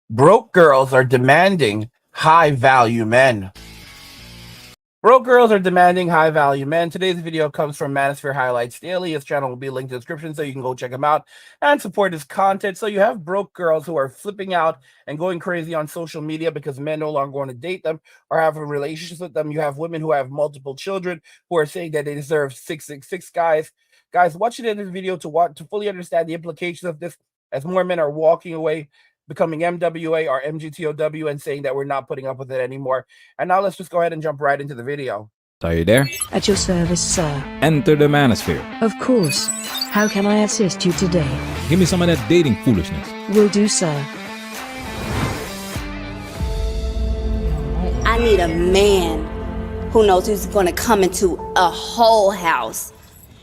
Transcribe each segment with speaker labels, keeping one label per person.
Speaker 1: Broke girls are demanding high value men. Broke girls are demanding high value men. Today's video comes from Manosphere Highlights Daily. His channel will be linked in the description so you can go check him out and support his content. So you have broke girls who are flipping out and going crazy on social media because men no longer want to date them or have a relationship with them. You have women who have multiple children who are saying that they deserve 666 guys. Guys, watch it in this video to fully understand the implications of this as more men are walking away, becoming MWA or MGTOW and saying that we're not putting up with it anymore. And now let's just go ahead and jump right into the video.
Speaker 2: Are you there?
Speaker 3: At your service, sir.
Speaker 2: Enter the manosphere.
Speaker 3: Of course. How can I assist you today?
Speaker 2: Give me some of that dating foolishness.
Speaker 3: Will do, sir.
Speaker 4: I need a man who knows who's gonna come into a whole house.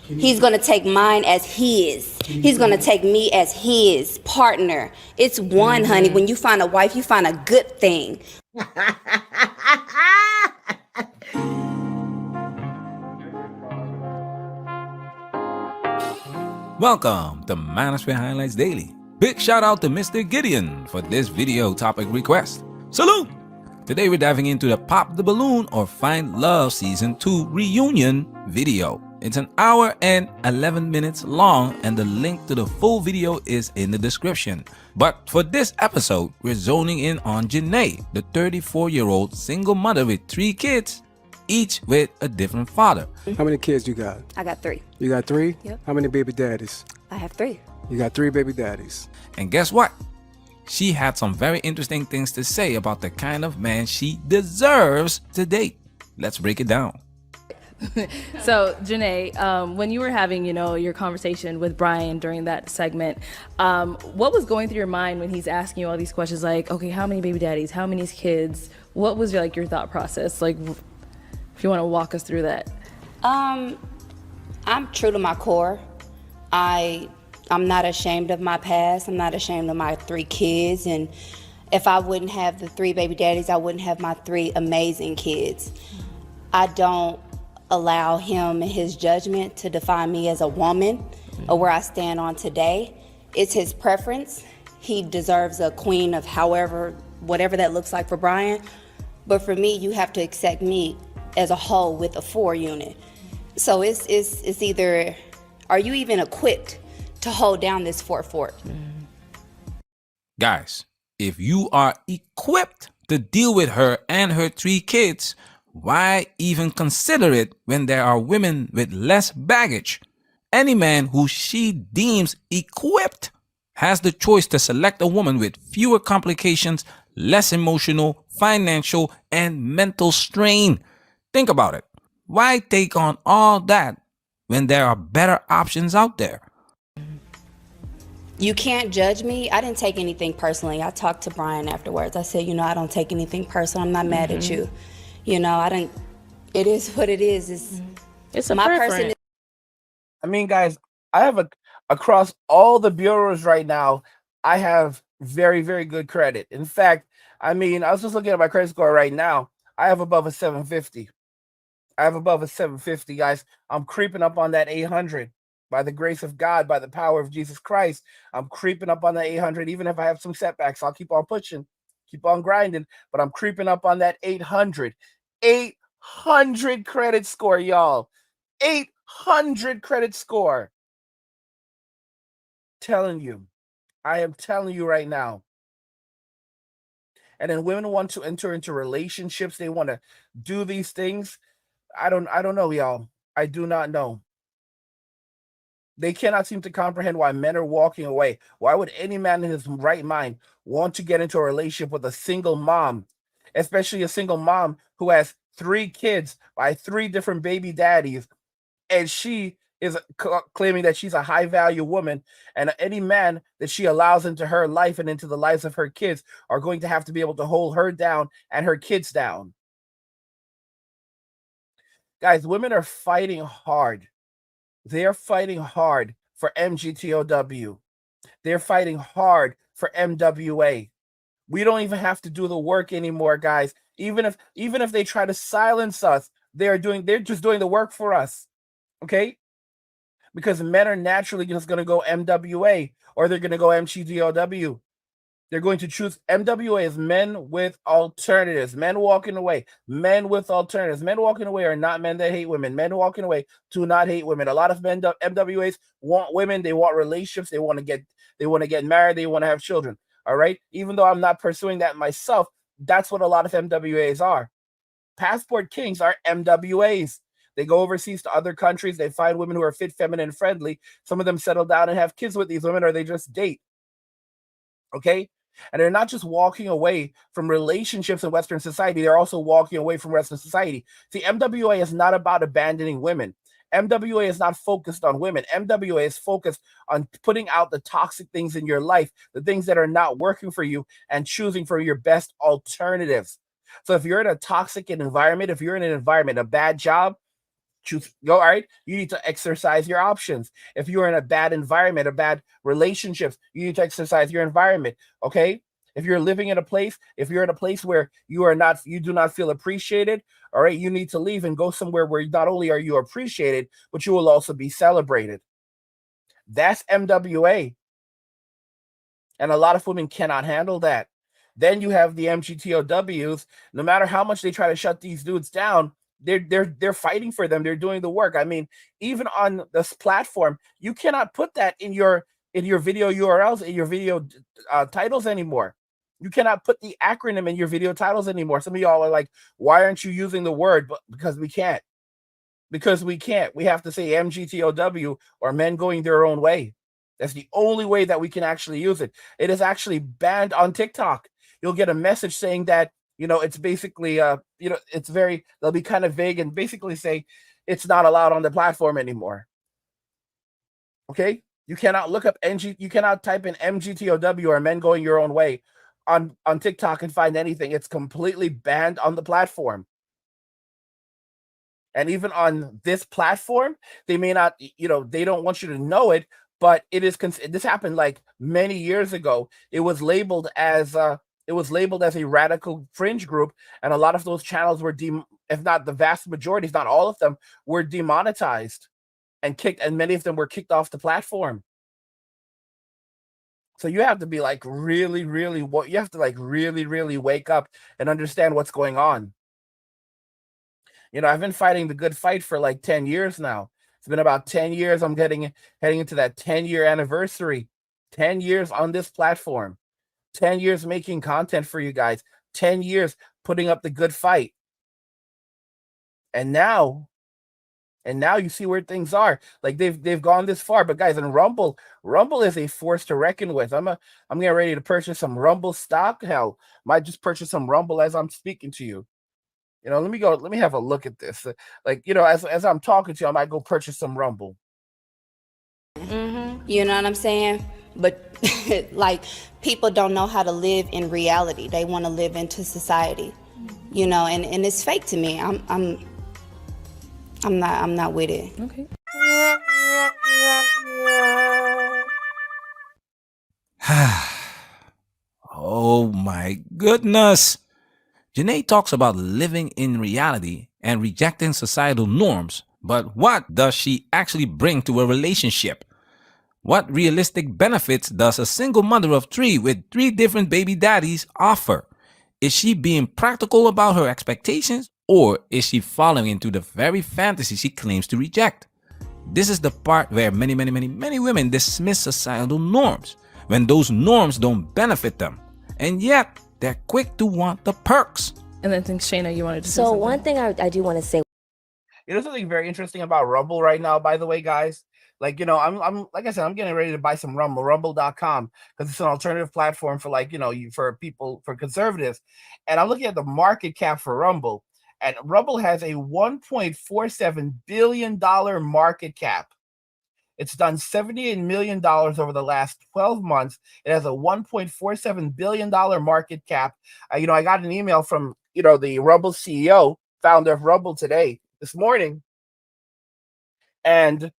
Speaker 4: He's gonna take mine as his. He's gonna take me as his partner. It's one, honey. When you find a wife, you find a good thing.
Speaker 2: Welcome to Manosphere Highlights Daily. Big shout out to Mr. Gideon for this video topic request. Salute! Today we're diving into the Pop the Balloon or Find Love Season 2 reunion video. It's an hour and 11 minutes long and the link to the full video is in the description. But for this episode, we're zoning in on Jana, the 34-year-old single mother with 3 kids, each with a different father.
Speaker 5: How many kids you got?
Speaker 4: I got 3.
Speaker 5: You got 3?
Speaker 4: Yep.
Speaker 5: How many baby daddies?
Speaker 4: I have 3.
Speaker 5: You got 3 baby daddies.
Speaker 2: And guess what? She had some very interesting things to say about the kind of man she deserves to date. Let's break it down.
Speaker 6: So, Janae, when you were having, your conversation with Brian during that segment, what was going through your mind when he's asking you all these questions like, okay, how many baby daddies, how many kids? What was your thought process? Like, if you want to walk us through that.
Speaker 4: I'm true to my core. I'm not ashamed of my past. I'm not ashamed of my 3 kids. And if I wouldn't have the 3 baby daddies, I wouldn't have my 3 amazing kids. I don't allow him and his judgment to define me as a woman or where I stand on today. It's his preference. He deserves a queen of whatever that looks like for Brian. But for me, you have to accept me as a whole with a 4 unit. So it's either, are you even equipped to hold down this 4 fort?
Speaker 2: Guys, if you are equipped to deal with her and her 3 kids, why even consider it when there are women with less baggage? Any man who she deems equipped has the choice to select a woman with fewer complications, less emotional, financial, and mental strain. Think about it. Why take on all that when there are better options out there?
Speaker 4: You can't judge me. I didn't take anything personally. I talked to Brian afterwards. I said, I don't take anything personal. I'm not mad at you. It is what it is.
Speaker 6: It's a
Speaker 4: my
Speaker 6: preference.
Speaker 4: person.
Speaker 1: I mean, guys, I have across all the bureaus right now, I have very, very good credit. In fact, I was just looking at my credit score right now. I have above a 750. Guys. I'm creeping up on that 800. By the grace of God, by the power of Jesus Christ, I'm creeping up on that 800. Even if I have some setbacks, I'll keep on pushing, keep on grinding, but I'm creeping up on that 800. 800 credit score, y'all. 800 credit score. I am telling you right now. And then women want to enter into relationships. They want to do these things. I don't know, y'all. I do not know. They cannot seem to comprehend why men are walking away. Why would any man in his right mind want to get into a relationship with a single mom, especially a single mom who has 3 kids by 3 different baby daddies, and she is claiming that she's a high-value woman, and any man that she allows into her life and into the lives of her kids are going to have to be able to hold her down and her kids down. Guys, women are fighting hard. They are fighting hard for MGTOW. They're fighting hard for MWA. We don't even have to do the work anymore, guys. Even if they try to silence us, they're just doing the work for us. Okay? Because men are naturally just going to go MWA or they're going to go MGTOW. They're going to choose MWA as men with alternatives, men walking away, men with alternatives. Men walking away are not men that hate women. Men walking away do not hate women. A lot of men, MWAs want women. They want relationships. They want to get married. They want to have children. All right. Even though I'm not pursuing that myself, that's what a lot of MWAs are. Passport kings are MWAs. They go overseas to other countries. They find women who are fit, feminine, friendly. Some of them settle down and have kids with these women, or they just date. Okay? And they're not just walking away from relationships in Western society, they're also walking away from Western society. See, MWA is not about abandoning women. MWA is not focused on women. MWA is focused on putting out the toxic things in your life, the things that are not working for you, and choosing for your best alternatives. So if you're in a toxic environment, if you're in an environment, a bad job, all right, you need to exercise your options. If you're in a bad environment, a bad relationships, you need to exercise your environment. Okay. If you're living in a place, if you're in a place where you do not feel appreciated, all right, you need to leave and go somewhere where not only are you appreciated, but you will also be celebrated. That's MWA. And a lot of women cannot handle that. Then you have the MGTOWs. No matter how much they try to shut these dudes down, they're fighting for them. They're doing the work. I mean, even on this platform, you cannot put that in your video URLs, in your video titles anymore. You cannot put the acronym in your video titles anymore. Some of y'all are like, why aren't you using the word? But because we can't. Because we can't. We have to say MGTOW, or men going their own way. That's the only way that we can actually use it. It is actually banned on TikTok. You'll get a message saying that, it's basically, they'll be kind of vague and basically say it's not allowed on the platform anymore. Okay? You cannot look up you cannot type in MGTOW, or men going your own way, on TikTok and find anything. It's completely banned on the platform. And even on this platform, they may not, they don't want you to know it, but it is, this happened like many years ago. It was labeled as a radical fringe group, and a lot of those channels were if not the vast majority, if not all of them, were demonetized and kicked, and many of them were kicked off the platform. So you have to be like really, really wake up and understand what's going on. I've been fighting the good fight for like 10 years now. It's been about 10 years. I'm heading into that 10-year anniversary. 10 years on this platform. 10 years making content for you guys. 10 years putting up the good fight. And now you see where things are. Like they've gone this far. But guys, and Rumble is a force to reckon with. I'm getting ready to purchase some Rumble stock. Hell, might just purchase some Rumble as I'm speaking to you. Let me have a look at this. As I'm talking to you, I might go purchase some Rumble.
Speaker 4: Mm-hmm. You know what I'm saying? But like, people don't know how to live in reality. They want to live into society, and it's fake to me. I'm not with it.
Speaker 6: Okay.
Speaker 2: Oh my goodness. Janae talks about living in reality and rejecting societal norms, but what does she actually bring to a relationship? What realistic benefits does a single mother of 3 with 3 different baby daddies offer? Is she being practical about her expectations, or is she falling into the very fantasy she claims to reject? This is the part where many women dismiss societal norms when those norms don't benefit them, and yet they're quick to want the perks.
Speaker 6: And then I think Shayna, you wanted to say
Speaker 7: So
Speaker 6: something.
Speaker 7: one thing I do want to say.
Speaker 1: Something very interesting about Rumble right now, by the way, guys. Like, I'm like I said, I'm getting ready to buy some Rumble, rumble.com, because it's an alternative platform for for conservatives. And I'm looking at the market cap for Rumble, and Rumble has a $1.47 billion market cap. It's done $78 million over the last 12 months. It has a $1.47 billion market cap. I got an email from, the Rumble CEO, founder of Rumble this morning. And,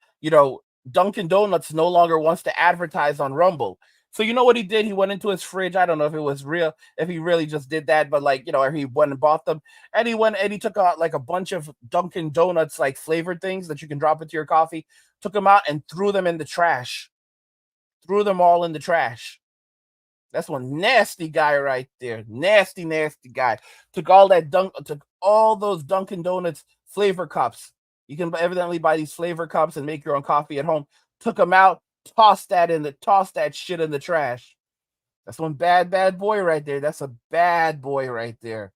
Speaker 1: Dunkin' Donuts no longer wants to advertise on Rumble. So you know what he did? He went into his fridge. I don't know if it was real, if he really just did that, but he went and bought them. And he took out like a bunch of Dunkin' Donuts, like flavored things that you can drop into your coffee, took them out and threw them in the trash. Threw them all in the trash. That's one nasty guy right there. Nasty, nasty guy. Took all those Dunkin' Donuts flavor cups. You can evidently buy these flavor cups and make your own coffee at home. Took them out, tossed that shit in the trash. That's one bad boy right there. That's a bad boy right there.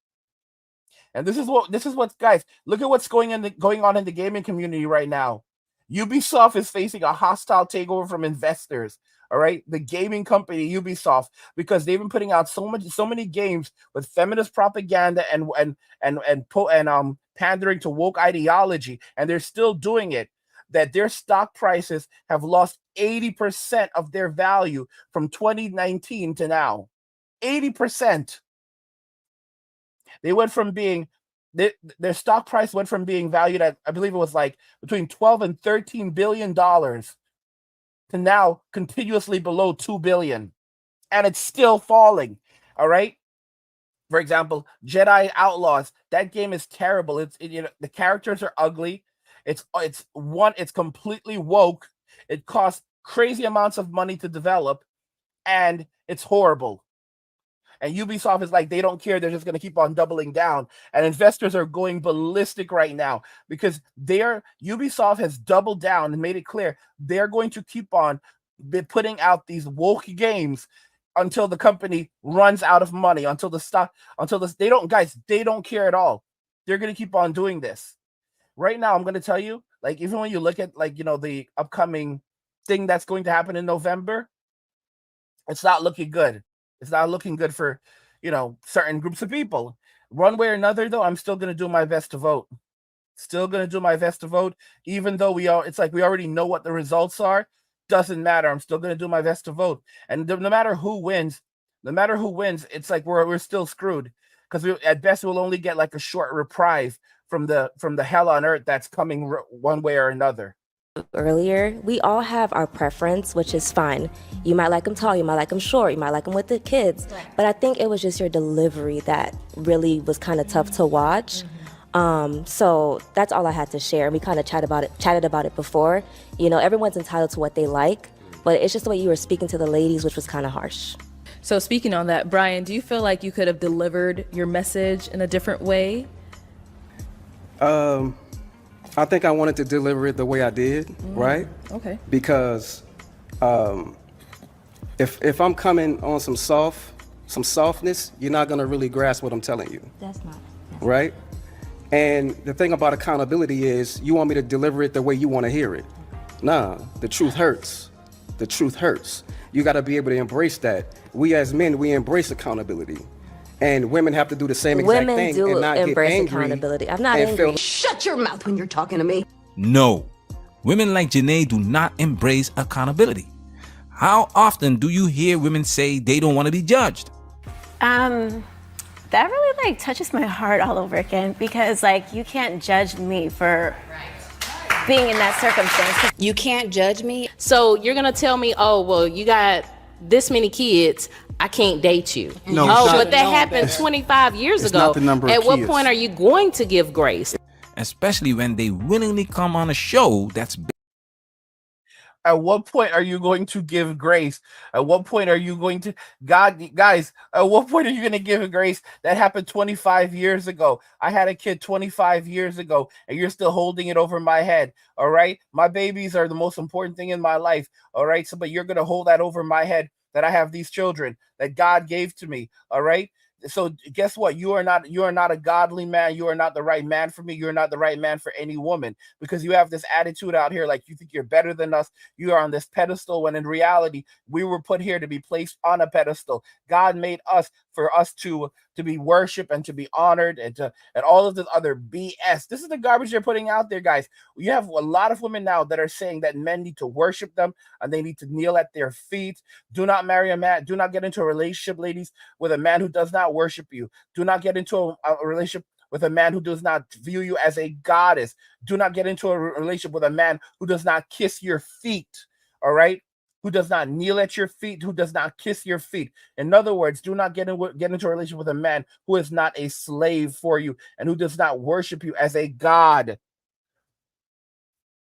Speaker 1: And this is what guys, look at what's going on in the gaming community right now. Ubisoft is facing a hostile takeover from investors. All right, the gaming company Ubisoft, because they've been putting out so many games with feminist propaganda and pandering to woke ideology, and they're still doing it. That their stock prices have lost 80% of their value from 2019 to now. 80%. They went from being their stock price went from being valued at, I believe it was like between 12 and 13 billion dollars to now continuously below 2 billion, and it's still falling. All right. For example, Jedi Outlaws, that game is terrible. The characters are ugly. It's completely woke. It costs crazy amounts of money to develop, and it's horrible. And Ubisoft is like, they don't care. They're just going to keep on doubling down. And investors are going ballistic right now because Ubisoft has doubled down and made it clear they're going to keep on putting out these woke games until the company runs out of money, they don't care at all. They're going to keep on doing this. Right now, I'm going to tell you, like, even when you look at, like, the upcoming thing that's going to happen in November, it's not looking good. It's not looking good for, certain groups of people. One way or another, though, I'm still going to do my best to vote. Even though it's like we already know what the results are. Doesn't matter. I'm still going to do my best to vote. And no matter who wins, it's like we're still screwed, because at best we'll only get like a short reprieve from the hell on earth that's coming one way or another.
Speaker 7: Earlier, we all have our preference, which is fine. You might like them tall, you might like them short, you might like them with the kids, but I think it was just your delivery that really was kind of tough to watch. So that's all I had to share. We kind of chatted about it before. Everyone's entitled to what they like, but it's just the way you were speaking to the ladies, which was kind of harsh.
Speaker 6: So speaking on that, Brian, do you feel like you could have delivered your message in a different way?
Speaker 5: I think I wanted to deliver it the way I did, right?
Speaker 6: Okay.
Speaker 5: Because if I'm coming on some softness, you're not gonna really grasp what I'm telling you.
Speaker 7: That's not.
Speaker 5: Right? And the thing about accountability is you want me to deliver it the way you want to hear it. Nah, the truth hurts. The truth hurts. You got to be able to embrace that. We as men, we embrace accountability. And women have to do the same exact
Speaker 7: Women
Speaker 5: thing
Speaker 7: do
Speaker 5: and not
Speaker 7: embrace
Speaker 5: get angry.
Speaker 7: accountability. I'm not angry.
Speaker 8: Shut your mouth when you're talking to me.
Speaker 2: No, women like Janae do not embrace accountability. How often do you hear women say they don't want to be judged?
Speaker 9: That really touches my heart all over again, because you can't judge me for being in that circumstance.
Speaker 4: You can't judge me.
Speaker 10: So you're gonna tell me, oh, well, you got this many kids, I can't date you.
Speaker 1: No,
Speaker 10: but that happened 25 years ago.
Speaker 1: Not the number of
Speaker 10: At what
Speaker 1: kids.
Speaker 10: point are you going to give grace?
Speaker 2: Especially when they willingly come on a show that's
Speaker 1: At what point are you going to give grace? At what point are you going to, guys, at what point are you going to give a grace? That happened 25 years ago. I had a kid 25 years ago, and you're still holding it over my head. All right. My babies are the most important thing in my life. All right. So, but you're going to hold that over my head, that I have these children that God gave to me. All right. So guess what? You are not a godly man. You are not the right man for me. You're not the right man for any woman, because you have this attitude out here like you think you're better than us. You are on this pedestal, when in reality, we were put here to be placed on a pedestal. God made us for us to be worshipped and to be honored, and all of this other BS. This is the garbage they're putting out there, guys. You have a lot of women now that are saying that men need to worship them and they need to kneel at their feet. Do not marry a man. Do not get into a relationship, ladies, with a man who does not worship you. Do not get into a relationship with a man who does not view you as a goddess. Do not get into a relationship with a man who does not kiss your feet. All right? Who does not kneel at your feet, who does not kiss your feet. In other words, do not get into a relationship with a man who is not a slave for you and who does not worship you as a god.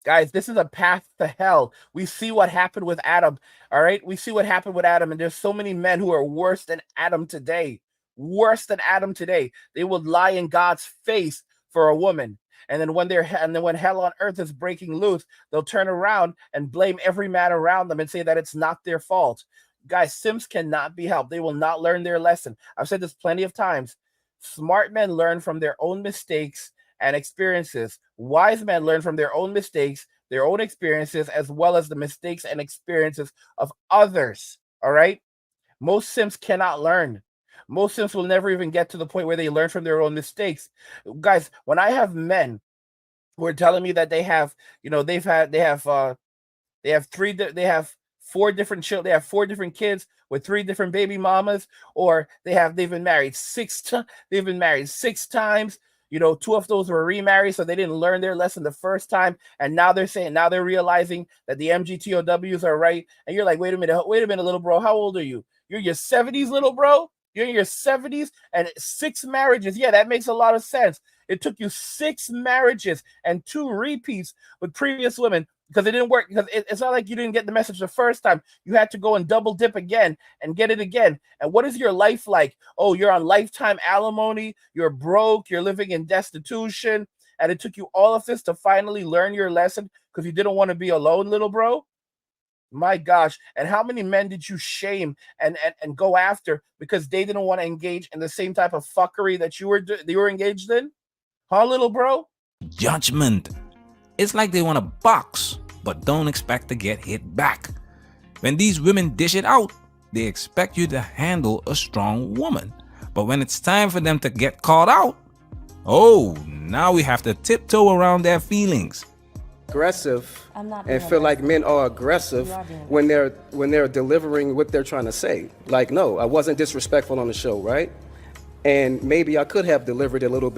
Speaker 1: Guys, this is a path to hell. We see what happened with Adam. All right. We see what happened with Adam. And there's so many men who are worse than Adam today. Worse than Adam today. They would lie in God's face for a woman. And then when hell on earth is breaking loose, they'll turn around and blame every man around them and say that it's not their fault. Guys, simps cannot be helped. They will not learn their lesson. I've said this plenty of times. Smart men learn from their own mistakes and experiences. Wise men learn from their own mistakes, their own experiences, as well as the mistakes and experiences of others. All right? Most simps cannot learn. Most simps will never even get to the point where they learn from their own mistakes. Guys, when I have men who are telling me that they have four different children, they have 4 different kids with 3 different baby mamas, or they've been married 6 times. 2 of those were remarried, so they didn't learn their lesson the first time, and now they're realizing that the MGTOWs are right. And you're like, wait a minute, little bro, how old are you? You're in your 70s, little bro. You're in your 70s and 6 marriages. Yeah, that makes a lot of sense. It took you 6 marriages and 2 repeats with previous women because it didn't work. Because it's not like you didn't get the message the first time. You had to go and double dip again and get it again. And what is your life like? Oh, you're on lifetime alimony. You're broke. You're living in destitution. And it took you all of this to finally learn your lesson because you didn't want to be alone, little bro. My gosh. And how many men did you shame and go after because they didn't want to engage in the same type of fuckery that you were engaged in? Huh, little bro?
Speaker 2: Judgment. It's like they want to box, but don't expect to get hit back. When these women dish it out, they expect you to handle a strong woman. But when it's time for them to get called out, oh, now we have to tiptoe around their feelings.
Speaker 5: Aggressive and feel like men are aggressive when they're delivering what they're trying to say. Like, no, I wasn't disrespectful on the show, right? And maybe I could have delivered it a little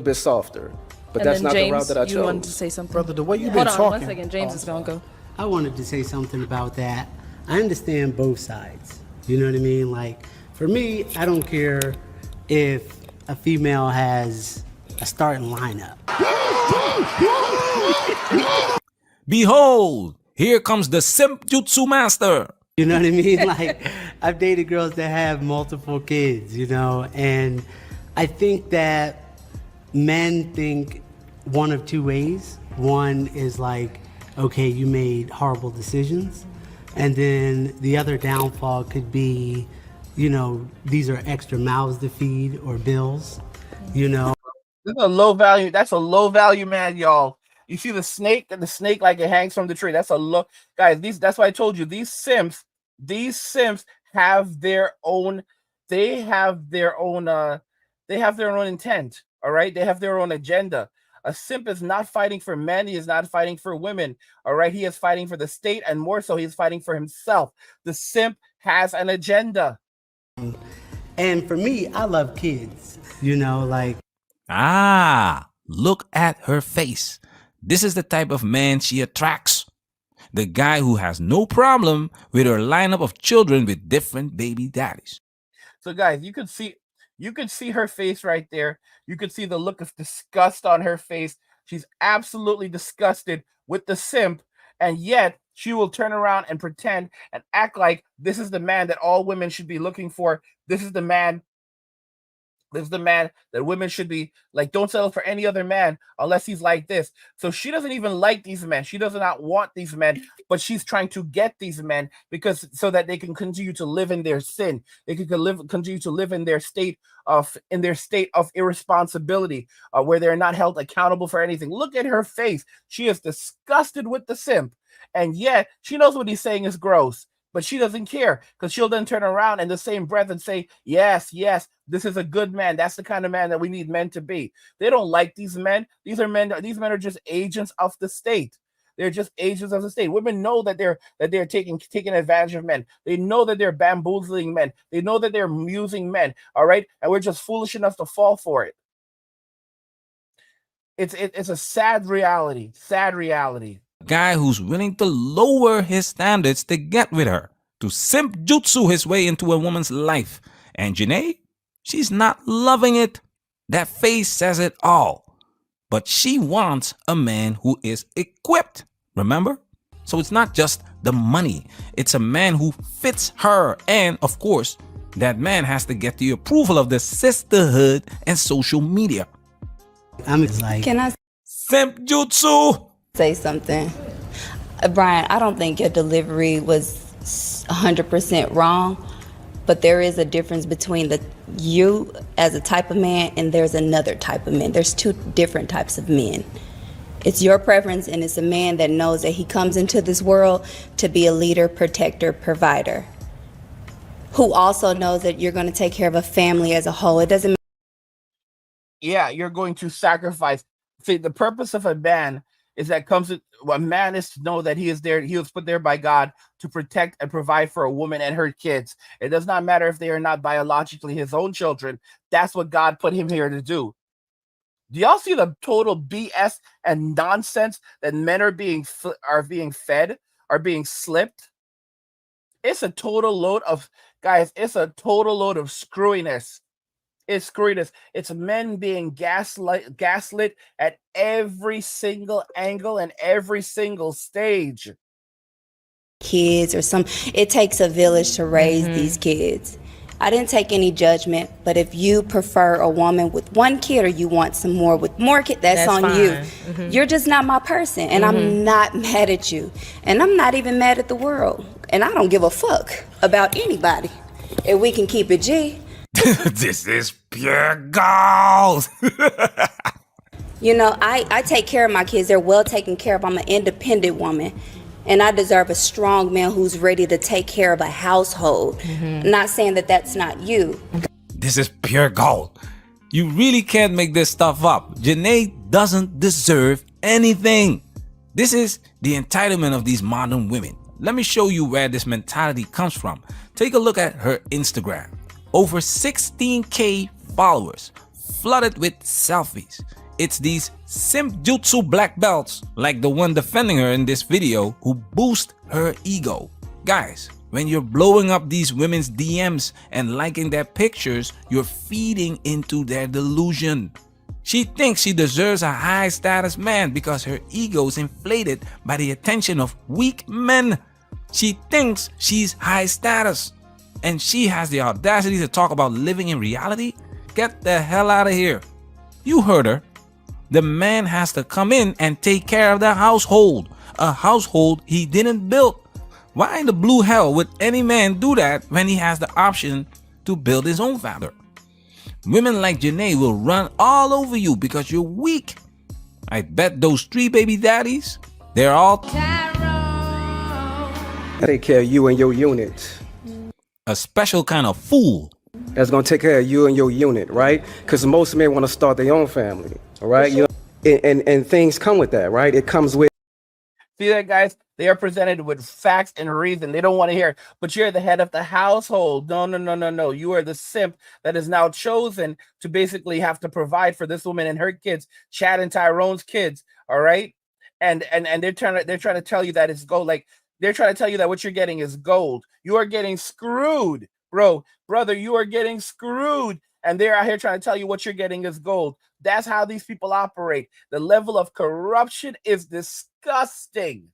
Speaker 5: bit softer, but that's not the route that I chose.
Speaker 6: You wanted to say something,
Speaker 11: brother. The way you've been talking.
Speaker 6: Hold on 1 second. James is gonna go.
Speaker 11: I wanted to say something about that. I understand both sides. You know what I mean? Like, for me, I don't care if a female has a starting lineup.
Speaker 2: Behold, here comes the simp jutsu master.
Speaker 11: You know what I mean? Like, I've dated girls that have multiple kids, and I think that men think one of 2 ways. One is like, okay, you made horrible decisions. And then the other downfall could be, these are extra mouths to feed or bills,
Speaker 1: This is a low value. That's a low value man, y'all. You see the snake, and the snake like it hangs from the tree. That's a low, guys. That's why I told you these simps have their own. They have their own intent. All right, they have their own agenda. A simp is not fighting for men. He is not fighting for women. All right, he is fighting for the state, and more so, he is fighting for himself. The simp has an agenda.
Speaker 11: And for me, I love kids. Like.
Speaker 2: Ah, look at her face. This is the type of man she attracts. The guy who has no problem with her lineup of children with different baby daddies.
Speaker 1: So guys, you could see her face right there. You could see the look of disgust on her face. She's absolutely disgusted with the simp, and yet she will turn around and pretend and act like this is the man that all women should be looking for. This is the man that women should be like, don't settle for any other man unless he's like this. So she doesn't even like these men. She does not want these men, but she's trying to get these men so that they can continue to live in their sin. They can continue to live in their state of irresponsibility, where they're not held accountable for anything. Look at her face. She is disgusted with the simp, and yet she knows what he's saying is gross. But she doesn't care, because she'll then turn around in the same breath and say, yes, this is a good man. That's the kind of man that we need men to be. They don't like these men. These men are just agents of the state. They're just agents of the state. Women know that they're taking advantage of men. They know that they're bamboozling men. They know that they're using men. All right, and we're just foolish enough to fall for it. It's a sad reality. Sad reality.
Speaker 2: Guy who's willing to lower his standards to get with her, to simp jutsu his way into a woman's life. And Janae, she's not loving it. That face says it all. but she wants a man who is equipped. Remember? So it's not just the money. It's a man who fits her. And of course, that man has to get the approval of the sisterhood and social media.
Speaker 11: I'm like,
Speaker 4: Can I
Speaker 2: Simp jutsu.
Speaker 4: say something? Brian, I don't think your delivery was 100% wrong, but there is a difference between you as a type of man and there's another type of man. There's two different types of men. It's your preference, and it's a man that knows that he comes into this world to be a leader, protector, provider, who also knows that you're going to take care of a family as a whole. It doesn't matter.
Speaker 1: Yeah, you're going to sacrifice. See, the purpose of a man is that a man is to know that he is there. He was put there by God to protect and provide for a woman and her kids. It does not matter if they are not biologically his own children. That's what God put him here to do. Do y'all see the total BS and nonsense that men are being fed, are being slipped? It's a total load of, guys, it's a total load of screwiness. It's screwiness. It's men being gaslit at every single angle and every single stage.
Speaker 4: Kids or it takes a village to raise these kids. I didn't take any judgment, but if you prefer a woman with one kid or you want some more with more kids, that's on
Speaker 6: fine.
Speaker 4: you. You're just not my person, and I'm not mad at you. And I'm not even mad at the world. And I don't give a fuck about anybody. If we can keep it G.
Speaker 2: This is pure gold.
Speaker 4: You know, I take care of my kids. They're well taken care of. I'm an independent woman. And I deserve a strong man who's ready to take care of a household. Not saying that that's not you.
Speaker 2: This is pure gold. You really can't make this stuff up. Janae doesn't deserve anything. This is the entitlement of these modern women. Let me show you where this mentality comes from. Take a look at her Instagram. Over 16K followers, flooded with selfies. It's these simp jutsu black belts, like the one defending her in this video, who boost her ego. Guys, when you're blowing up these women's DMs and liking their pictures, you're feeding into their delusion. She thinks she deserves a high status man because her ego is inflated by the attention of weak men. She thinks she's high status, and she has the audacity to talk about living in reality. Get the hell out of here. You heard her. The man has to come in and take care of the household, a household he didn't build. Why in the blue hell would any man do that when he has the option to build his own family? Women like Janae will run all over you because you're weak. I bet those 3 baby daddies, they're all
Speaker 5: Take care of you and your unit.
Speaker 2: a special kind of fool.
Speaker 5: That's gonna take care of you and your unit, right? Because most men want to start their own family, all right? You know, and things come with that, right? It comes with.
Speaker 1: See that, guys? They are presented with facts and reason. They don't want to hear, but you're the head of the household. No. You are the simp that is now chosen to basically have to provide for this woman and her kids, Chad and Tyrone's kids. All right. And they're trying to tell you that it's gold. Like, they're trying to tell you that what you're getting is gold. You are getting screwed, brother. You are getting screwed. And they're out here trying to tell you what you're getting is gold. That's how these people operate. The level of corruption is disgusting.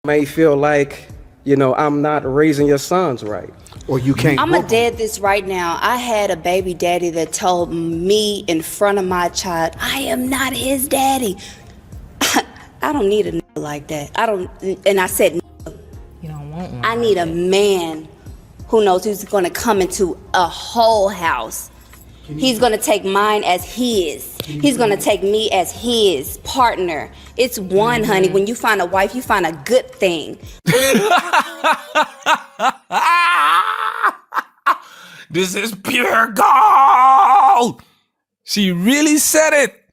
Speaker 5: May feel like, you know, I'm not raising your sons right, or you can't.
Speaker 4: I'm gonna dead this right now. I had a baby daddy that told me in front of my child, I am not his daddy. I don't need a nigga like that. And I said,
Speaker 10: You don't want one.
Speaker 4: I need a man who knows who's gonna come into a whole house. He's gonna take mine as his. He's gonna take me as his partner. It's one, honey. When you find a wife, you find a good thing.
Speaker 2: This is pure gold. She really said it.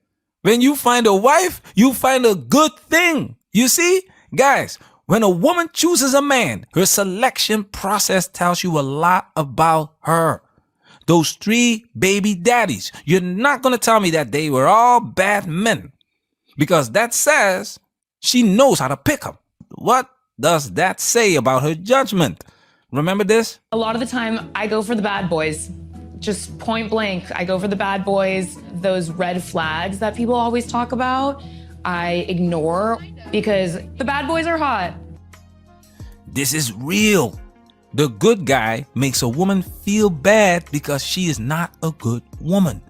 Speaker 2: When you find a wife, you find a good thing. You see, guys, when a woman chooses a man, her selection process tells you a lot about her. Those 3 baby daddies, you're not going to tell me that they were all bad men, because that says she knows how to pick them. What does that say about her judgment? Remember this?
Speaker 12: A lot of the time, I go for the bad boys. just point blank, I go for the bad boys. Those red flags that people always talk about, I ignore because the bad boys are hot.
Speaker 2: This is real. The good guy makes a woman feel bad because she is not a good woman.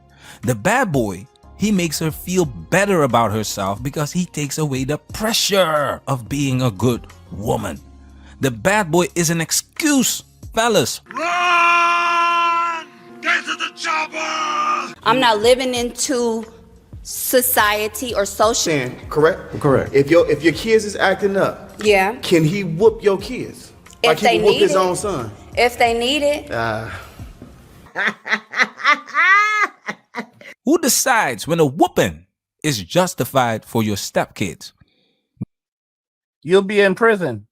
Speaker 2: The bad boy, he makes her feel better about herself because he takes away the pressure of being a good woman. The bad boy is an excuse, fellas.
Speaker 4: Run! Get to the chopper! I'm not living into society or social.
Speaker 13: Correct?
Speaker 5: Correct.
Speaker 13: If your kids is acting up,
Speaker 4: Yeah.
Speaker 13: can he whoop your kids? Like
Speaker 4: If they
Speaker 13: he would whoop
Speaker 4: need
Speaker 13: his
Speaker 4: it.
Speaker 13: own son?
Speaker 4: If they need it.
Speaker 2: Who decides when a whooping is justified for your stepkids?
Speaker 1: You'll be in prison.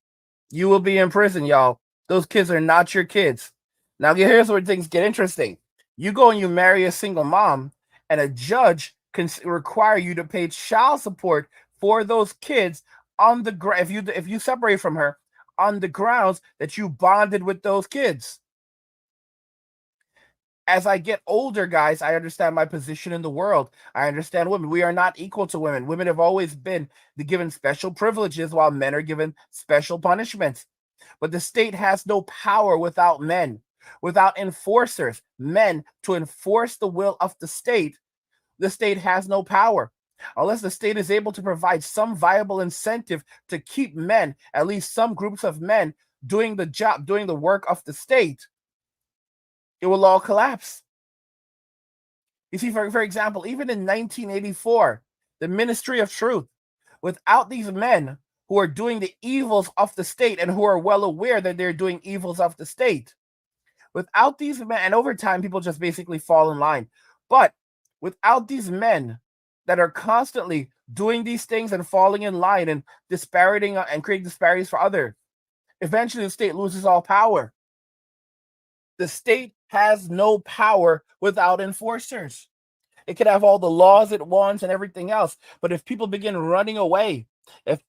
Speaker 1: You will be in prison, y'all. Those kids are not your kids. Now, here's where things get interesting. You go and you marry a single mom, and a judge can require you to pay child support for those kids on the if you separate from her on the grounds that you bonded with those kids. As I get older, guys, I understand my position in the world. I understand women. We are not equal to women. Women have always been given special privileges while men are given special punishments. But the state has no power without men, without enforcers, men to enforce the will of the state. The state has no power. Unless the state is able to provide some viable incentive to keep men, at least some groups of men, doing the job, doing the work of the state, it will all collapse. You see, for example, even in 1984, the Ministry of Truth, without these men who are doing the evils of the state and who are well aware that they're doing evils of the state, without these men, and over time, people just basically fall in line. But without these men that are constantly doing these things and falling in line and dispariting and creating disparities for others, eventually the state loses all power. The state has no power without enforcers. It could have all the laws it wants and everything else, but if people begin running away, if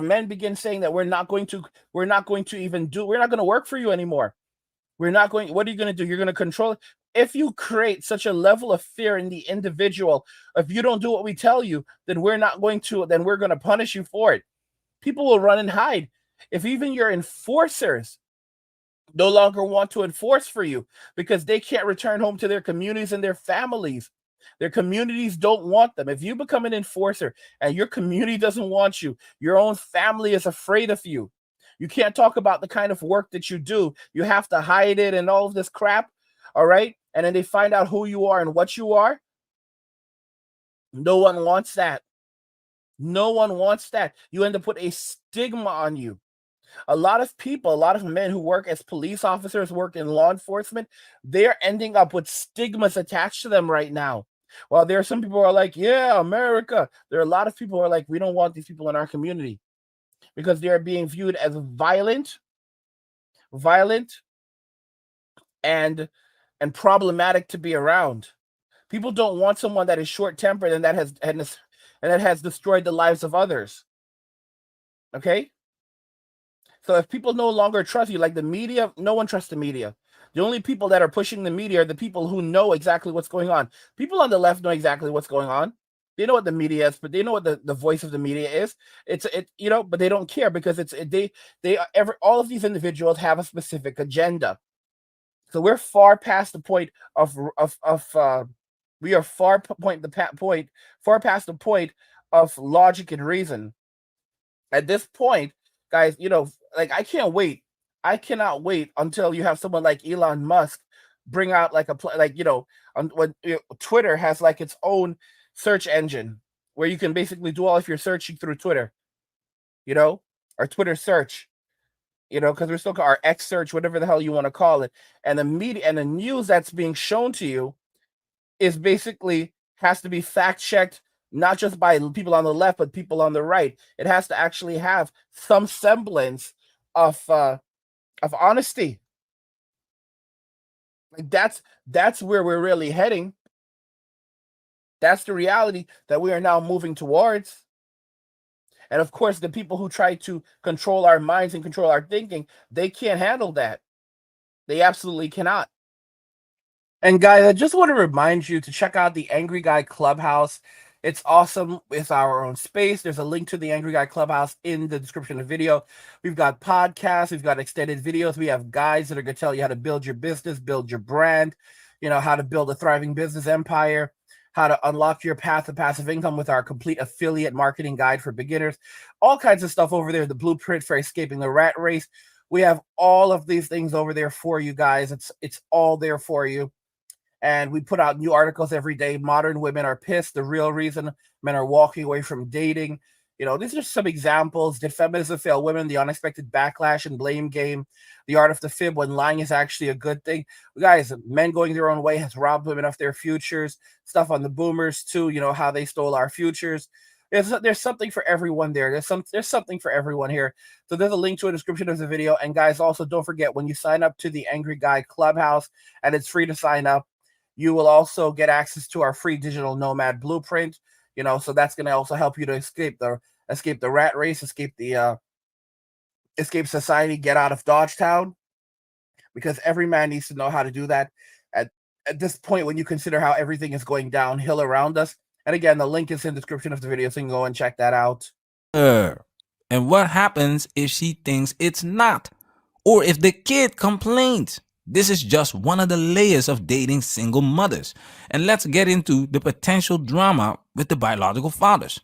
Speaker 1: men begin saying that we're not going to work for you anymore, what are you going to do? You're going to control it. If you create such a level of fear in the individual, if you don't do what we tell you, then we're going to punish you for it. People will run and hide. If even your enforcers no longer want to enforce for you because they can't return home to their communities and their families, their communities don't want them. If you become an enforcer and your community doesn't want you, your own family is afraid of you, you can't talk about the kind of work that you do. You have to hide it and all of this crap. All right. And then they find out who you are and what you are. No one wants that. No one wants that. You end up with a stigma on you. A lot of men who work as police officers, work in law enforcement, they're ending up with stigmas attached to them right now. While there are some people who are like, yeah, America. There are a lot of people who are like, we don't want these people in our community because they are being viewed as violent and problematic to be around. People don't want someone that is short-tempered and that has destroyed the lives of others. Okay? So if people no longer trust you, like the media, no one trusts the media. The only people that are pushing the media are the people who know exactly what's going on. People on the left know exactly what's going on. They know what the media is, but they know what the voice of the media is. But they don't care because all of these individuals have a specific agenda. So we're far past the point of logic and reason. At this point, guys, I can't wait. I cannot wait until you have someone like Elon Musk bring out when Twitter has like its own search engine where you can basically do all of your searching through Twitter, or Twitter search, because we're still our X search, whatever the hell you want to call it. And the media and the news that's being shown to you is basically has to be fact checked, not just by people on the left, but people on the right. It has to actually have some semblance of honesty. Like that's where we're really heading. That's the reality that we are now moving towards. And of course, the people who try to control our minds and control our thinking, they can't handle that. They absolutely cannot. And guys, I just want to remind you to check out the Angry Guy Clubhouse. It's awesome with our own space. There's a link to the Angry Guy Clubhouse in the description of the video. We've got podcasts, we've got extended videos. We have guys that are going to tell you how to build your business, build your brand, how to build a thriving business empire, how to unlock your path to passive income with our complete affiliate marketing guide for beginners. All kinds of stuff over there, the blueprint for escaping the rat race. We have all of these things over there for you guys. It's all there for you. And we put out new articles every day. Modern women are pissed. The real reason men are walking away from dating. These are some examples. Did feminism fail women? The unexpected backlash and blame game. The art of the fib when lying is actually a good thing. Guys, men going their own way has robbed women of their futures. Stuff on the boomers too. How they stole our futures. There's something for everyone there. There's something for everyone here. So there's a link to a description of the video. And guys, also don't forget, when you sign up to the Angry Guy Clubhouse, and it's free to sign up, you will also get access to our free digital nomad blueprint. So that's going to also help you to escape the rat race, escape society, get out of Dodgetown, because every man needs to know how to do that at this point when you consider how everything is going downhill around us. And again, the link is in the description of the video, so you can go and check that out.
Speaker 2: And what happens if she thinks it's not? Or if the kid complains? This is just one of the layers of dating single mothers. And let's get into the potential drama with the biological fathers.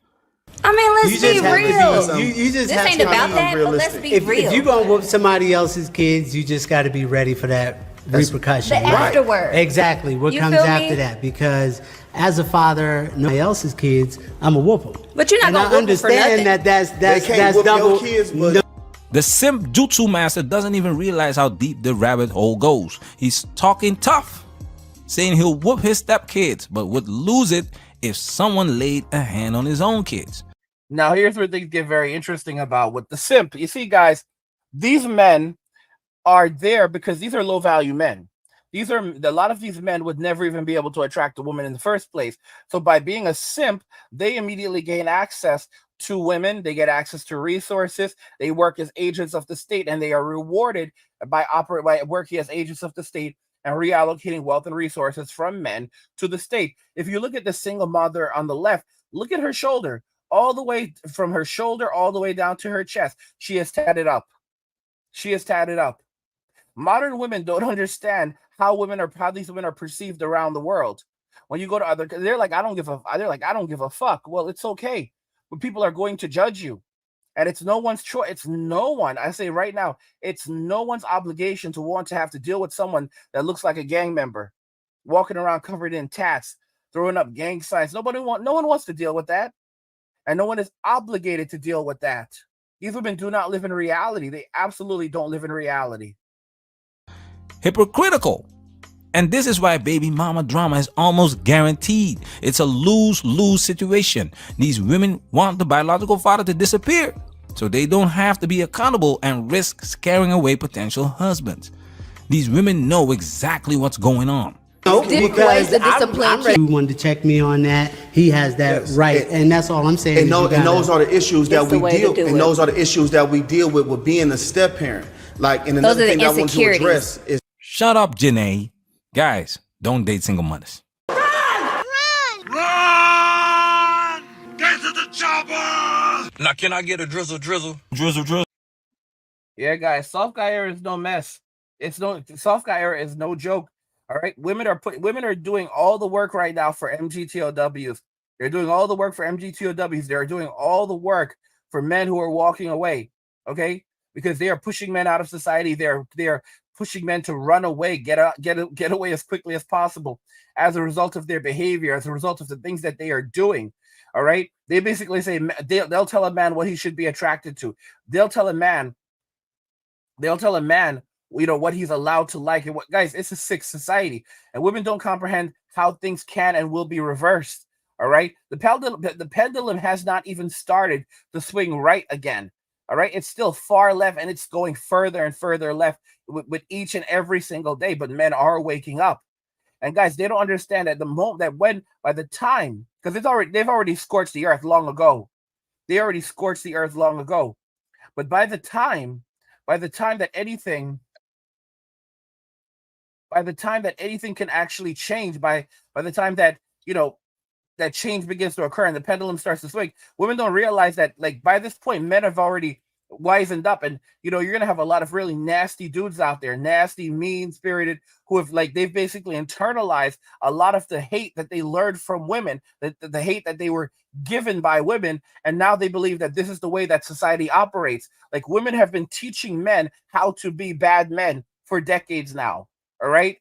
Speaker 4: I mean, let's be real.
Speaker 11: You just
Speaker 4: This
Speaker 11: have
Speaker 4: ain't
Speaker 11: to
Speaker 4: about
Speaker 11: be
Speaker 4: that, but let's be real.
Speaker 11: If you're going to whoop somebody else's kids, you just got to be ready for that repercussion.
Speaker 4: The afterword.
Speaker 11: Exactly. What
Speaker 4: You
Speaker 11: comes
Speaker 4: feel
Speaker 11: after
Speaker 4: me?
Speaker 11: that? Because as a father, nobody else's kids, I'm a whoop them.
Speaker 4: But you're not
Speaker 11: And
Speaker 4: gonna
Speaker 11: I
Speaker 4: whoop 'em for
Speaker 11: understand
Speaker 4: nothing.
Speaker 11: that's double.
Speaker 13: Your kids, but
Speaker 2: The simp jutsu master doesn't even realize how deep the rabbit hole goes. He's talking tough, saying he'll whoop his stepkids, but would lose it if someone laid a hand on his own kids.
Speaker 1: Now, here's where things get very interesting about with the simp. You see, guys, these men are there because these are low-value men. A lot of these men would never even be able to attract a woman in the first place. So by being a simp, they immediately gain access to women. They get access to resources. They work as agents of the state, and they are rewarded by working as agents of the state and reallocating wealth and resources from men to the state. If you look at the single mother on the left, look at her shoulder. All the way from her shoulder all the way down to her chest, she is tatted up. She is tatted up. Modern women don't understand how these women are perceived around the world. When you go to other, they're like, I don't give a fuck. Well, it's okay, but people are going to judge you, and it's no one's choice. It's no one. I say right now, it's no one's obligation to want to have to deal with someone that looks like a gang member, walking around covered in tats, throwing up gang signs. No one wants to deal with that. And no one is obligated to deal with that. These women do not live in reality. They absolutely don't live in reality.
Speaker 2: Hypocritical. And this is why baby mama drama is almost guaranteed. It's a lose-lose situation. These women want the biological father to disappear, so they don't have to be accountable and risk scaring away potential husbands. These women know exactly what's going on.
Speaker 11: No,
Speaker 4: Ways to discipline.
Speaker 11: You wanted to check me on that. He has that right, and that's all I'm saying.
Speaker 13: And those are the issues that we deal. And
Speaker 4: it.
Speaker 13: those are the issues that we deal with being a step parent. Like, and another
Speaker 4: Those are
Speaker 13: thing
Speaker 4: the
Speaker 13: I want to
Speaker 4: insecurities.
Speaker 13: address is
Speaker 2: Shut up, Janae. Guys, don't date single mothers.
Speaker 14: Get to the chopper! Now, can I get a drizzle?
Speaker 1: Yeah, guys, soft guy era is no mess. Soft guy era is no joke. All right, women are doing all the work right now for MGTOWs. They're doing all the work for MGTOWs. They're doing all the work for men who are walking away. Okay, because they are pushing men out of society. They're pushing men to run away, get away as quickly as possible as a result of their behavior, as a result of the things that they are doing. All right, they basically say they'll tell a man what he should be attracted to. They'll tell a man, what he's allowed to like. And guys, it's a sick society, and women don't comprehend how things can and will be reversed. All right, the pendulum has not even started to swing right again. All right, it's still far left, and it's going further and further left with each and every single day. But men are waking up, and guys, they don't understand at the moment that by the time, because they've already scorched the earth long ago. They already scorched the earth long ago. But by the time that anything by the time that anything can actually change, by the time that, you know, that change begins to occur and the pendulum starts to swing, women don't realize that, like, by this point, men have already wizened up, and, you know, you're gonna have a lot of really nasty dudes out there, nasty, mean-spirited, who have, like, they've basically internalized a lot of the hate that they learned from women, the hate that they were given by women, and now they believe that this is the way that society operates. Like, women have been teaching men how to be bad men for decades now. All right,